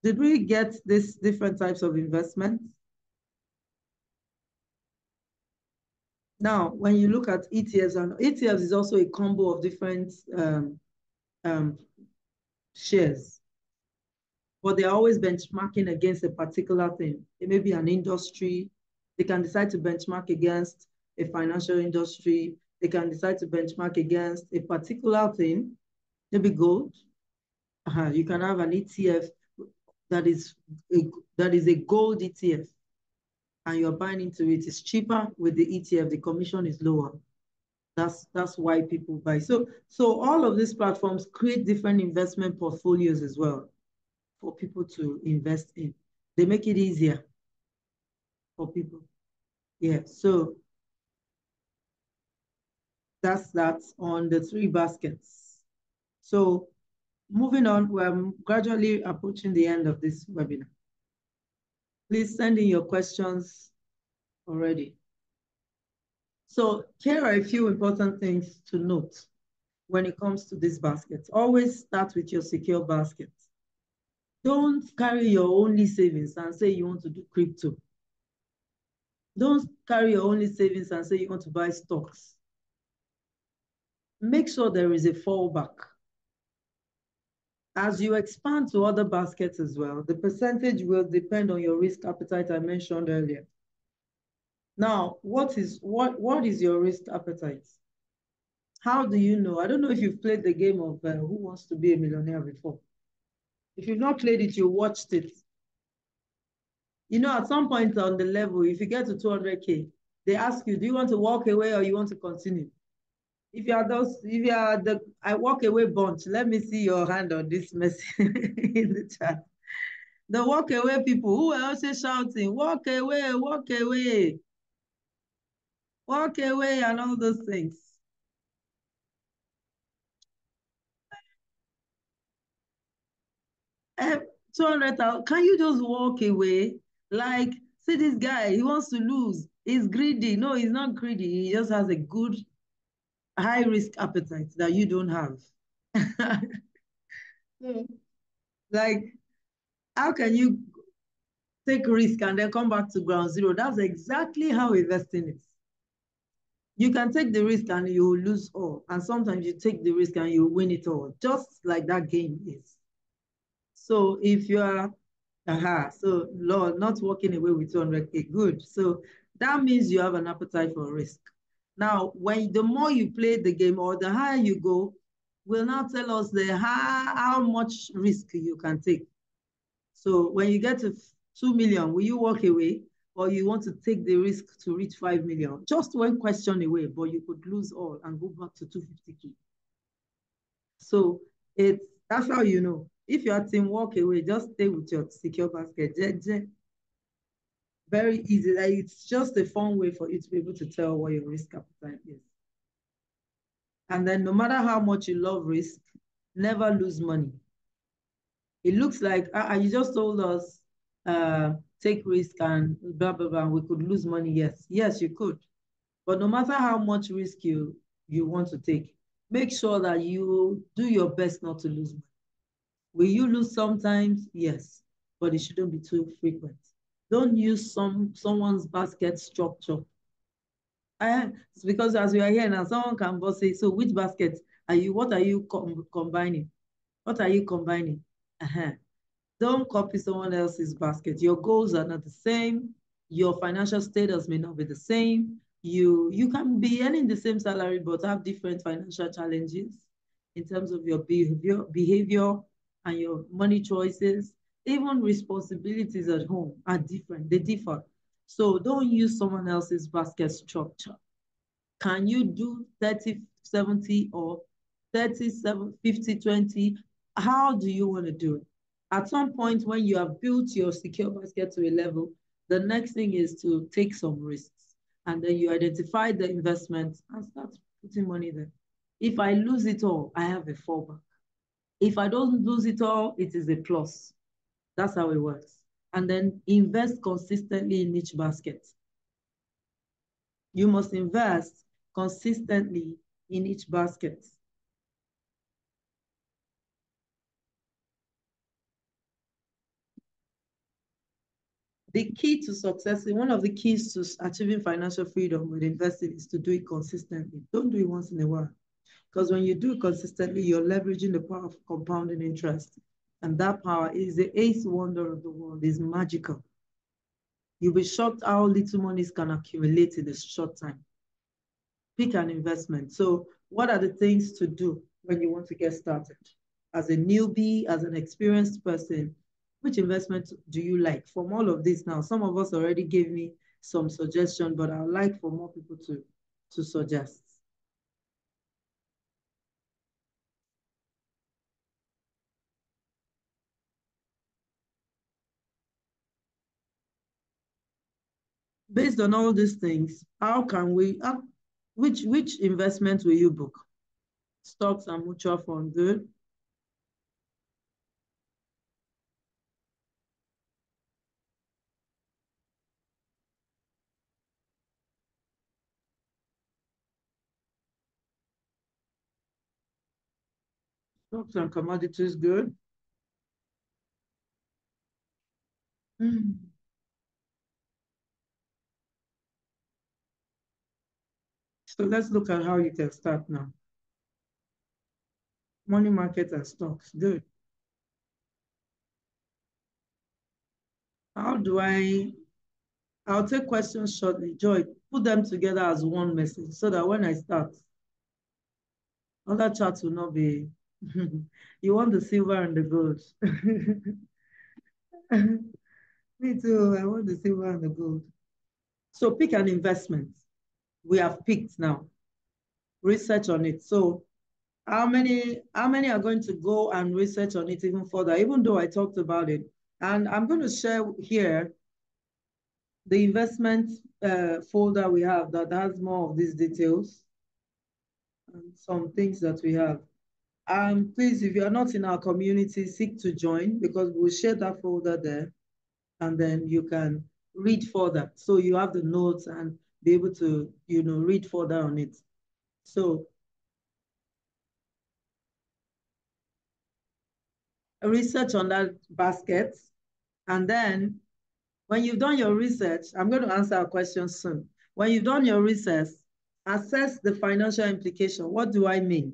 Did we get these different types of investments? Now, when you look at ETFs, and ETFs is also a combo of different shares, but they're always benchmarking against a particular thing. It may be an industry. They can decide to benchmark against a financial industry. They can decide to benchmark against a particular thing, maybe gold. You can have an ETF that is a gold ETF, and you're buying into it. It's cheaper with the ETF. The commission is lower. That's why people buy. So all of these platforms create different investment portfolios as well for people to invest in. They make it easier for people. Yeah, so that's that on the three baskets. So moving on, we're gradually approaching the end of this webinar. Please send in your questions already. So here are a few important things to note when it comes to this basket. Always start with your secure basket. Don't carry your only savings and say you want to do crypto. Don't carry your only savings and say you want to buy stocks. Make sure there is a fallback. As you expand to other baskets as well, the percentage will depend on your risk appetite I mentioned earlier. Now, what is your risk appetite? How do you know? I don't know if you've played the game of Who Wants to Be a Millionaire before. If you've not played it, you watched it. You know, at some point on the level, if you get to 200K, they ask you, do you want to walk away or you want to continue? If you are the I walk away bunch, let me see your hand on this message in the chat. The walk away people who are also shouting, walk away, walk away, walk away, and all those things. 200,000, can you just walk away? Like, see this guy, he wants to lose. He's greedy. No, he's not greedy. He just has a good high risk appetite that you don't have. Like, how can you take risk and then come back to ground zero? That's exactly how investing is. You can take the risk and you lose all. And sometimes you take the risk and you win it all, just like that game is. So if you are, so Lord, not walking away with 200K, good. So that means you have an appetite for risk. Now, when the more you play the game or the higher you go, will now tell us how much risk you can take. So when you get to 2 million, will you walk away or you want to take the risk to reach 5 million? Just one question away, but you could lose all and go back to 250K. So that's how you know. If your team walk away, just stay with your secure basket. Very easy. Like, it's just a fun way for you to be able to tell what your risk appetite is. And then no matter how much you love risk, never lose money. It looks like you just told us take risk and blah, blah, blah, we could lose money. Yes, you could. But no matter how much risk you want to take, make sure that you do your best not to lose money. Will you lose sometimes? Yes, but it shouldn't be too frequent. Don't use someone's basket structure. It's because as we are here now, someone can both say, so which basket what are you combining? What are you combining? Don't copy someone else's basket. Your goals are not the same. Your financial status may not be the same. You can be earning the same salary, but have different financial challenges in terms of your behavior and your money choices. Even responsibilities at home are different. They differ. So don't use someone else's basket structure. Can you do 30-70 or 30-50-20? How do you want to do it? At some point, when you have built your secure basket to a level, the next thing is to take some risks. And then you identify the investment and start putting money there. If I lose it all, I have a fallback. If I don't lose it all, it is a plus. That's how it works. And then invest consistently in each basket. You must invest consistently in each basket. The key to success, one of the keys to achieving financial freedom with investing is to do it consistently. Don't do it once in a while. Because when you do it consistently, you're leveraging the power of compounding interest. And that power is the eighth wonder of the world, is magical. You'll be shocked how little monies can accumulate in a short time. Pick an investment. So what are the things to do when you want to get started? As a newbie, as an experienced person, which investment do you like? From all of this now, some of us already gave me some suggestion, but I'd like for more people to suggest. Based on all these things, how can we, which investment will you book? Stocks and mutual fund, good. Stocks and commodities, good. So let's look at how you can start now. Money market and stocks, good. How do I'll take questions shortly. Joy, put them together as one message so that when I start, other chats will not be, you want the silver and the gold. Me too, I want the silver and the gold. So pick an investment. We have picked now. Research on it. So how many are going to go and research on it even further, even though I talked about it? And I'm going to share here the investment folder we have that has more of these details and some things that we have. Please, if you are not in our community, seek to join because we'll share that folder there and then you can read further. So you have the notes and be able to, read further on it. So research on that basket. And then when you've done your research, I'm going to answer our question soon. When you've done your research, Assess the financial implication. What do I mean?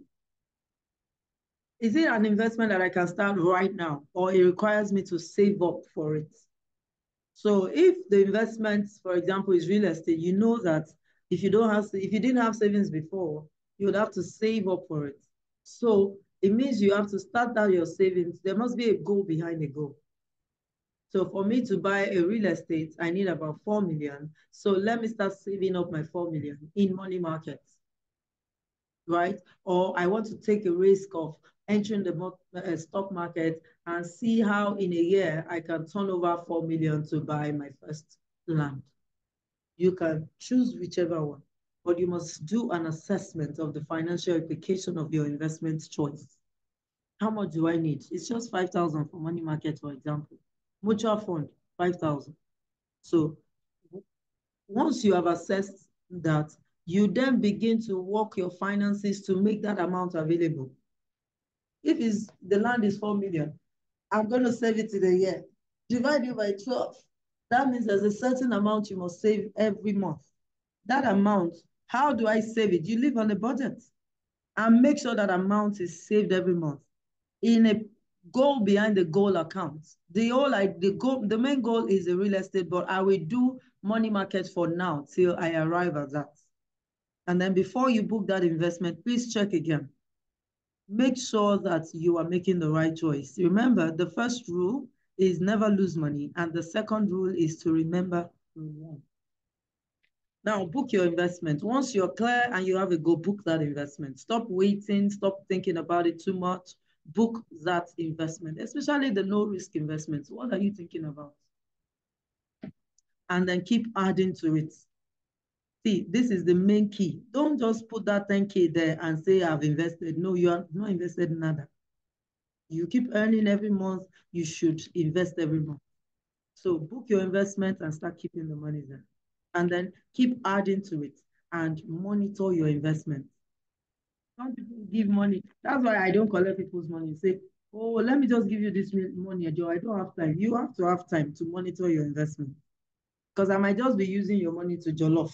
Is it an investment that I can start right now, or it requires me to save up for it? So if the investment, for example, is real estate, you know that if you didn't have savings before, you would have to save up for it. So it means you have to start down your savings. There must be a goal behind the goal. So for me to buy a real estate, I need about 4 million. So let me start saving up my 4 million in money markets, right? Or I want to take a risk of entering the stock market and see how in a year I can turn over 4 million to buy my first land. You can choose whichever one, but you must do an assessment of the financial implication of your investment choice. How much do I need? It's just 5,000 for money market, for example. Mutual fund, 5,000. So once you have assessed that, you then begin to work your finances to make that amount available. If the land is 4 million, I'm going to save it in a year. Divide it by 12. That means there's a certain amount you must save every month. That amount, how do I save it? You live on a budget and make sure that amount is saved every month in a goal behind the goal account. The main goal is the real estate, but I will do money market for now till I arrive at that. And then before you book that investment, please check again. Make sure that you are making the right choice. Remember, the first rule is never lose money, and the second rule is to remember reward. Now, book your investment. Once you're clear and you have a goal, book that investment. Stop waiting, stop thinking about it too much. Book that investment, especially the no-risk investments. What are you thinking about? And then keep adding to it. See, this is the main key. Don't just put that 10K there and say, I've invested. No, you are not invested in nada. You keep earning every month, you should invest every month. So book your investment and start keeping the money there. And then keep adding to it and monitor your investment. Some people give money. That's why I don't collect people's money. Say, oh, let me just give you this money, Joe. I don't have time. You have to have time to monitor your investment. Because I might just be using your money to jollof.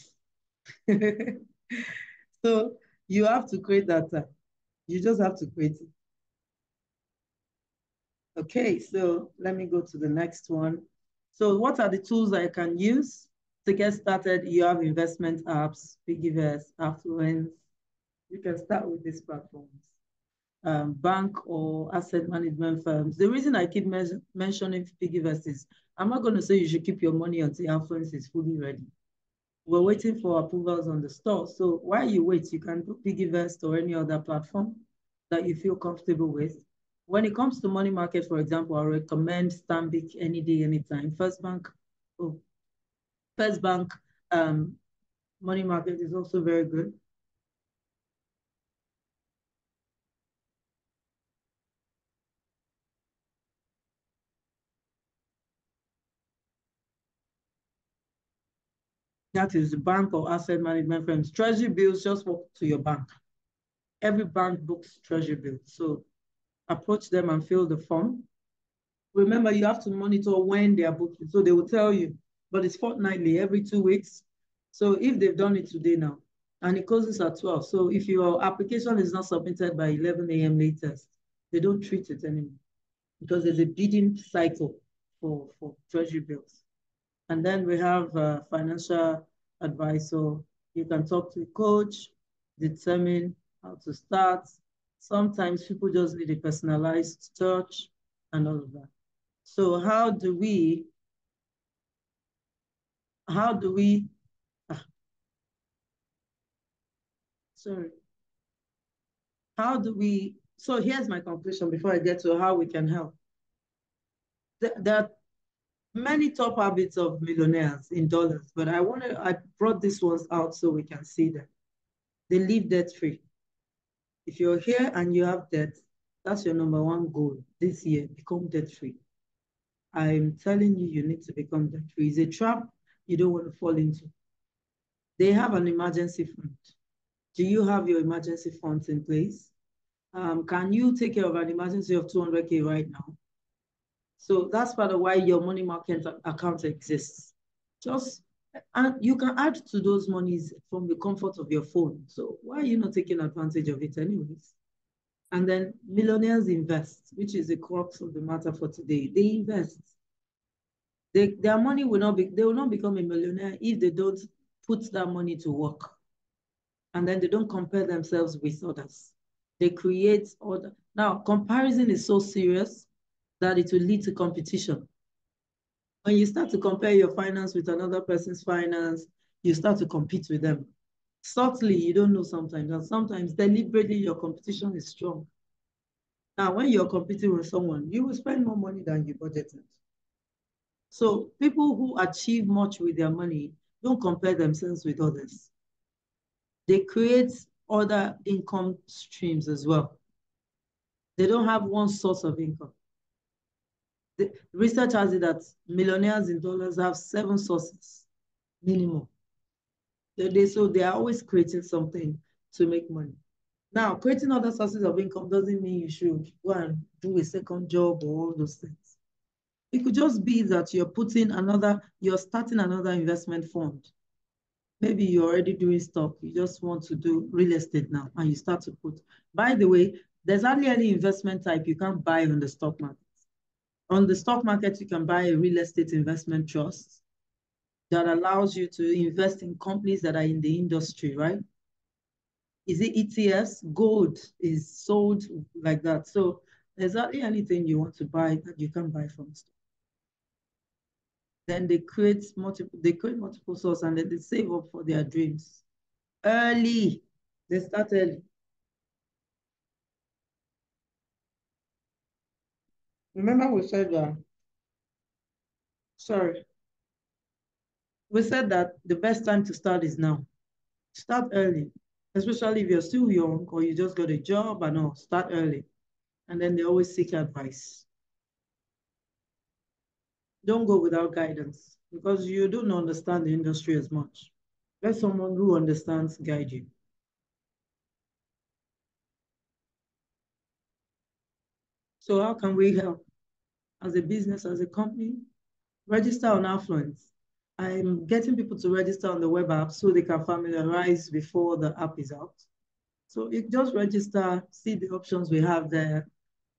So you have to create that time. You just have to create it. Okay, so let me go to the next one. So what are the tools I can use to get started? You have investment apps, Piggyverse, Affluence. You can start with these platforms. Bank or asset management firms. The reason I keep mentioning Piggyverse is I'm not going to say you should keep your money until Affluence is fully ready. We're waiting for approvals on the store. So while you wait, you can do Piggyverse or any other platform that you feel comfortable with. When it comes to money market, for example, I recommend Stanbic any day, anytime. First Bank money market is also very good. That is the bank or asset management firms. Treasury bills, just walk to your bank. Every bank books treasury bills. So approach them and fill the form. Remember, you have to monitor when they are booking. So they will tell you, but it's fortnightly, every 2 weeks. So if they've done it today now, and it closes at 12. So if your application is not submitted by 11 a.m. latest, they don't treat it anymore because there's a bidding cycle for treasury bills. And then we have a financial advisor. You can talk to a coach, determine how to start. Sometimes people just need a personalized touch and all of that. So how do we, sorry, so here's my conclusion before I get to how we can help. There are many top habits of millionaires in dollars, but I brought these ones out so we can see them. They live debt-free. If you're here and you have debt, that's your number one goal this year, become debt-free. I'm telling you, you need to become debt-free. It's a trap you don't want to fall into. They have an emergency fund. Do you have your emergency funds in place? Can you take care of an emergency of 200K right now? So that's part of why your money market account exists. Just And you can add to those monies from the comfort of your phone. So why are you not taking advantage of it anyways? And then millionaires invest, which is the crux of the matter for today. They invest. Their money will not be, they will not become a millionaire if they don't put that money to work. And then they don't compare themselves with others. They create other. Now, comparison is so serious that it will lead to competition. When you start to compare your finance with another person's finance, you start to compete with them. Subtly, you don't know sometimes, and sometimes deliberately your competition is strong. Now, when you're competing with someone, you will spend more money than you budgeted. So people who achieve much with their money don't compare themselves with others. They create other income streams as well. They don't have one source of income. The research has it that millionaires in dollars have 7 sources minimum. So they are always creating something to make money. Now, creating other sources of income doesn't mean you should go and do a second job or all those things. It could just be that you're starting another investment fund. Maybe you're already doing stock, you just want to do real estate now, and you start to put. By the way, there's hardly any investment type you can't buy on the stock market. On the stock market, you can buy a real estate investment trust that allows you to invest in companies that are in the industry, right? Is it ETFs? Gold is sold like that. So there's hardly anything you want to buy that you can buy from stock. Then they create multiple sources and then they save up for their dreams. Early. They start early. Remember we said that, sorry, we said that the best time to start is now. Start early, especially if you're still young or you just got a job and all, start early. And then they always seek advice. Don't go without guidance because you don't understand the industry as much. Let someone who understands guide you. So how can we help as a business, as a company? Register on Affluence. I'm getting people to register on the web app so they can familiarize before the app is out. So you just register, see the options we have there,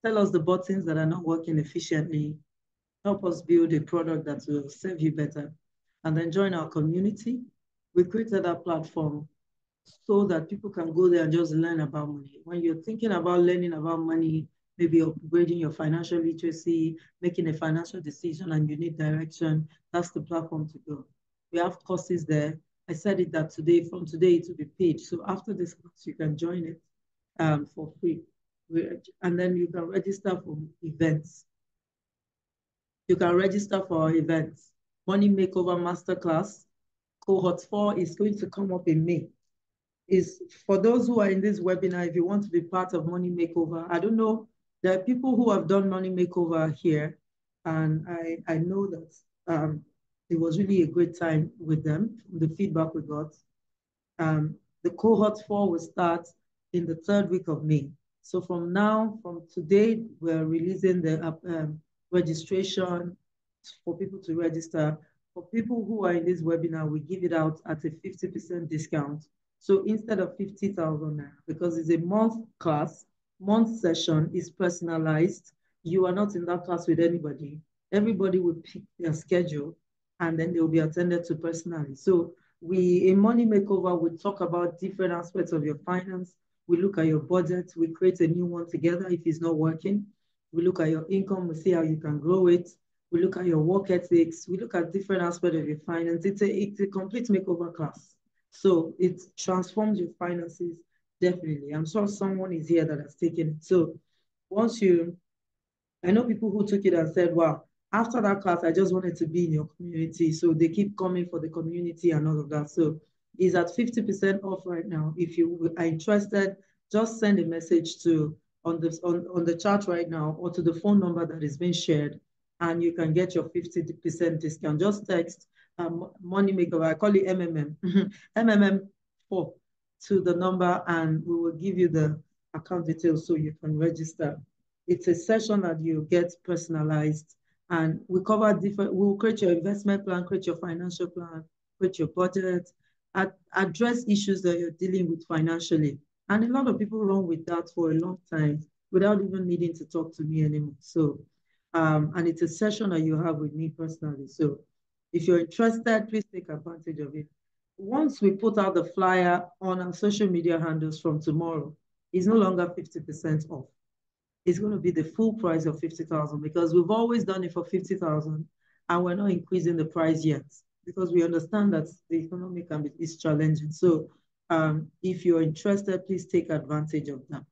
tell us the buttons that are not working efficiently, help us build a product that will serve you better, and then join our community. We created that platform so that people can go there and just learn about money. When you're thinking about learning about money, maybe upgrading your financial literacy, making a financial decision, and you need direction, that's the platform to go. We have courses there. I said it that from today, it will be paid. So after this class, you can join it for free. And then you can register for events. You can register for our events. Money Makeover Masterclass, Cohort 4 is going to come up in May. Is for those who are in this webinar, if you want to be part of Money Makeover, I don't know, there are people who have done Money Makeover here, and I know that it was really a great time with them, the feedback we got. The cohort 4 will start in the 3rd week of May. So from today, we're releasing the registration for people to register. For people who are in this webinar, we give it out at a 50% discount. So instead of 50,000 naira, because it's a month class, month session is personalized. You are not in that class with anybody. Everybody will pick their schedule and then they will be attended to personally. So in Money Makeover, we talk about different aspects of your finance. We look at your budget. We create a new one together if it's not working. We look at your income. We see how you can grow it. We look at your work ethics. We look at different aspects of your finance. It's a complete makeover class. So it transforms your finances, definitely. I'm sure someone is here that has taken it. So I know people who took it and said, wow, after that class, I just wanted to be in your community. So they keep coming for the community and all of that. So it's at 50% off right now. If you are interested, just send a message on the chat right now or to the phone number that is being shared, and you can get your 50% discount. Just text Money Makeover, I call it MMM, MMM4 to the number, and we will give you the account details so you can register. It's a session that you get personalized, and we cover we'll create your investment plan, create your financial plan, create your budget, address issues that you're dealing with financially. And a lot of people run with that for a long time without even needing to talk to me anymore. So, and it's a session that you have with me personally. So if you're interested, please take advantage of it. Once we put out the flyer on our social media handles from tomorrow, it's no longer 50% off. It's going to be the full price of 50,000 because we've always done it for 50,000 and we're not increasing the price yet because we understand that the economy is challenging. So if you're interested, please take advantage of that.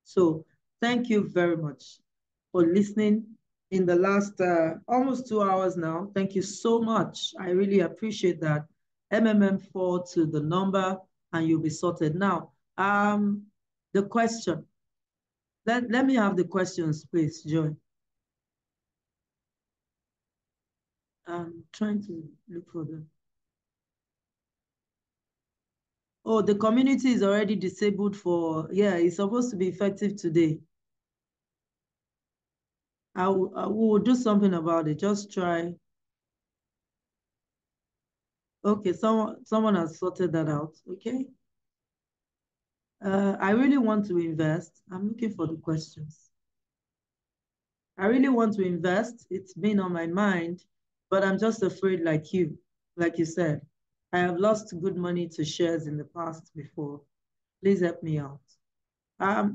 So thank you very much for listening in the last almost 2 hours now. Thank you so much. I really appreciate that. MMM4 to the number and you'll be sorted. Now, the question. Let me have the questions, please, Joy. I'm trying to look for them. Oh, the community is already disabled for, yeah, it's supposed to be effective today. I will do something about it. Just try. Okay, someone has sorted that out. Okay. I really want to invest. I'm looking for the questions. I really want to invest. It's been on my mind, but I'm just afraid like you said. I have lost good money to shares in the past before. Please help me out.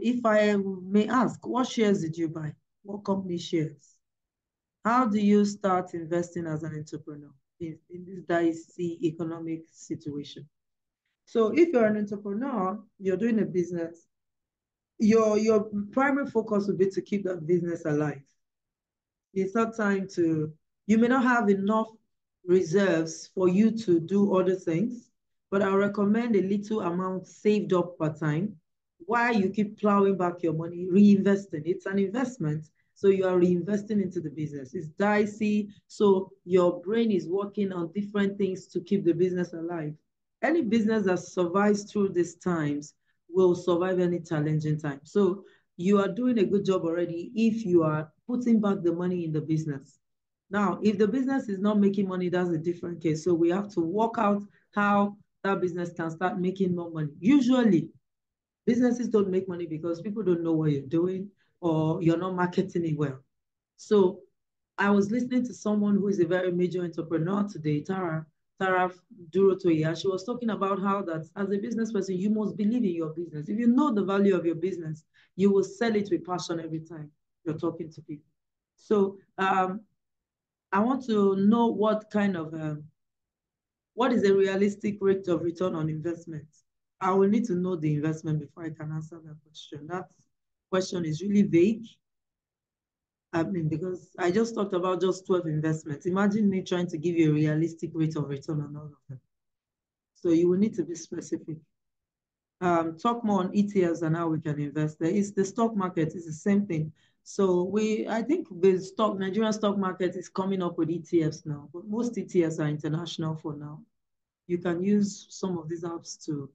If I may ask, what shares did you buy? What company shares? How do you start investing as an entrepreneur in this dicey economic situation? So if you're an entrepreneur, you're doing a business, your primary focus would be to keep that business alive. It's not time to, you may not have enough reserves for you to do other things, but I recommend a little amount saved up per time while you keep plowing back your money, reinvesting. It's an investment. So you are reinvesting into the business. It's dicey. So your brain is working on different things to keep the business alive. Any business that survives through these times will survive any challenging time. So you are doing a good job already if you are putting back the money in the business. Now, if the business is not making money, that's a different case. So we have to work out how that business can start making more money. Usually, businesses don't make money because people don't know what you're doing or you're not marketing it well. So I was listening to someone who is a very major entrepreneur today, Tara Durotoya. She was talking about how that as a business person, you must believe in your business. If you know the value of your business, you will sell it with passion every time you're talking to people. So I want to know what kind of, what is a realistic rate of return on investment? I will need to know the investment before I can answer that question. That question is really vague. I mean, because I just talked about just 12 investments. Imagine me trying to give you a realistic rate of return on all of them. So you will need to be specific. Talk more on ETFs and how we can invest there. It's the stock market, it's the same thing. So I think the Nigerian stock market is coming up with ETFs now, but most ETFs are international for now. You can use some of these apps to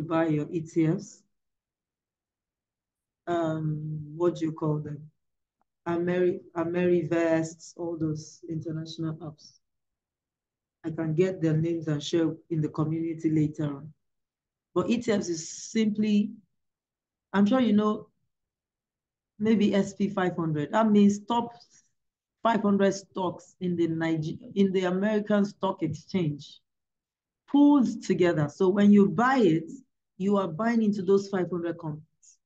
buy your ETFs. What do you call them? AmeriVest, all those international apps. I can get their names and share in the community later on. But ETFs is simply, I'm sure you know, maybe SP 500. That means top 500 stocks in the American Stock Exchange, pulled together. So when you buy it, you are buying into those 500 companies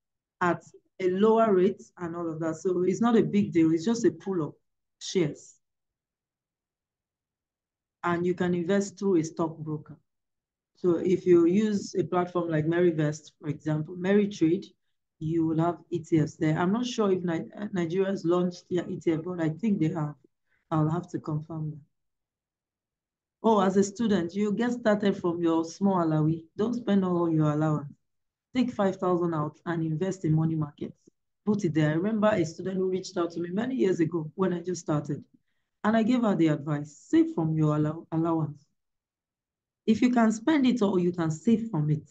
at a lower rate and all of that. So it's not a big deal. It's just a pool of shares. And you can invest through a stockbroker. So if you use a platform like MaryVest, for example, MaryTrade, you will have ETFs there. I'm not sure if Nigeria has launched their ETF, but I think they have. I'll have to confirm that. Oh, as a student, you get started from your small alawi. Don't spend all your allowance. Take 5,000 out and invest in money markets. Put it there. I remember a student who reached out to me many years ago when I just started. And I gave her the advice, save from your allowance. If you can spend it or you can save from it.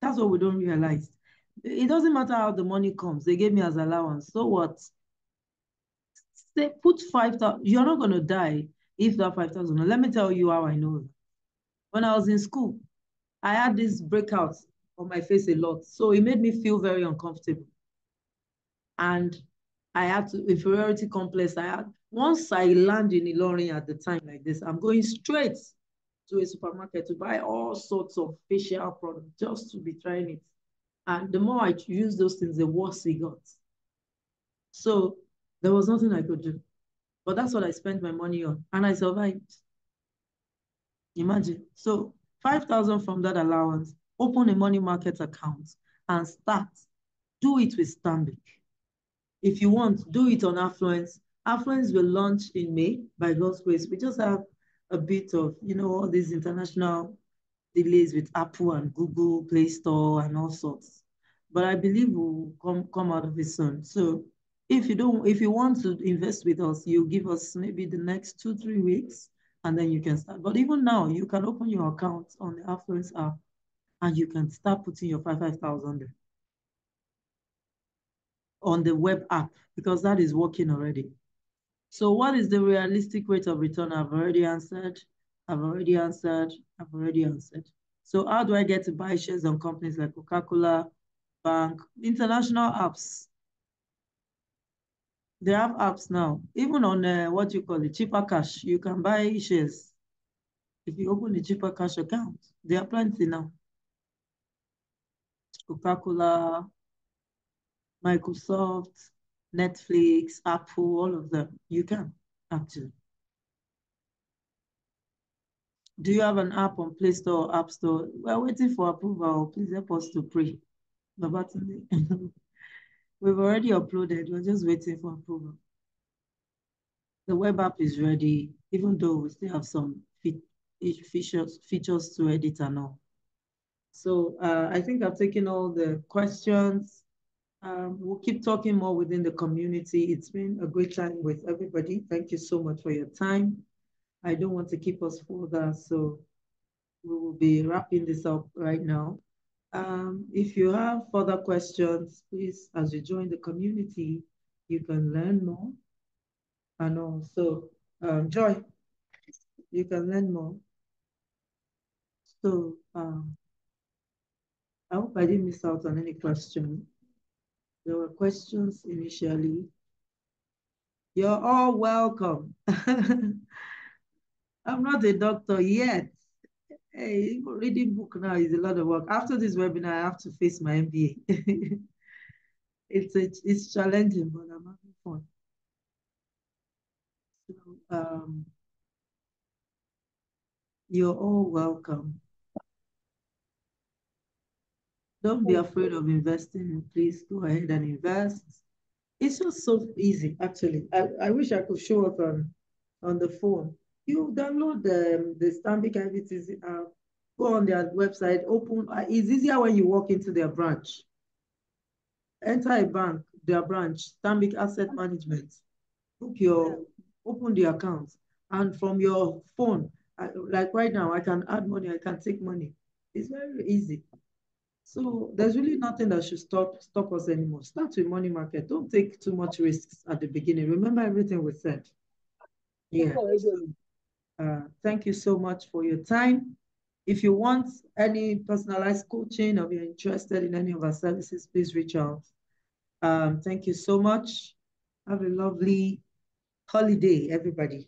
That's what we don't realize. It doesn't matter how the money comes. They gave me as allowance. So what? Say put 5,000. You're not going to die if that 5,000. Let me tell you how I know that. When I was in school, I had these breakouts on my face a lot. So it made me feel very uncomfortable. And I had to, inferiority complex. Once I land in Ilorin at the time like this, I'm going straight to a supermarket to buy all sorts of facial products just to be trying it. And the more I use those things, the worse it got. So there was nothing I could do. But that's what I spent my money on. And I survived. Imagine. So 5,000 from that allowance, open a money market account and start. Do it with Stanbic. If you want, do it on Affluence. Affluence will launch in May by God's grace. We just have a bit of, all these international delays with Apple and Google Play Store and all sorts. But I believe we'll come out of it soon. So if you want to invest with us, you give us maybe the next 2-3 weeks, and then you can start. But even now, you can open your account on the Affluence app, and you can start putting your 5,000 on the web app, because that is working already. So what is the realistic rate of return? I've already answered. So how do I get to buy shares on companies like Coca-Cola, bank, international apps? They have apps now. Even on what you call it, cheaper cash, you can buy shares. If you open a cheaper cash account, there are plenty now. Coca-Cola, Microsoft, Netflix, Apple, all of them. You can, actually. Do you have an app on Play Store or App Store? We're waiting for approval. Please help us to pray. We've already uploaded. We're just waiting for approval. The web app is ready, even though we still have some features to edit and all. So I think I've taken all the questions. We'll keep talking more within the community. It's been a great time with everybody. Thank you so much for your time. I don't want to keep us further, so we will be wrapping this up right now. If you have further questions, please, as you join the community, you can learn more. And also, Joy, you can learn more. So I hope I didn't miss out on any question. There were questions initially. You're all welcome. I'm not a doctor yet. Hey, reading book now is a lot of work. After this webinar, I have to face my MBA. It's challenging, but I'm having fun. So, you're all welcome. Don't be afraid of investing. Please go ahead and invest. It's just so easy, actually. I wish I could show up on the phone. You download the Stanbic IBTC app, go on their website, open. It's easier when you walk into their branch. Enter a bank, their branch, Stanbic Asset Management. Open the account. And from your phone, like right now, I can add money, I can take money. It's very easy. So there's really nothing that should stop us anymore. Start with money market. Don't take too much risks at the beginning. Remember everything we said. Yeah. Thank you so much for your time. If you want any personalized coaching or you're interested in any of our services, please reach out. Thank you so much. Have a lovely holiday, everybody.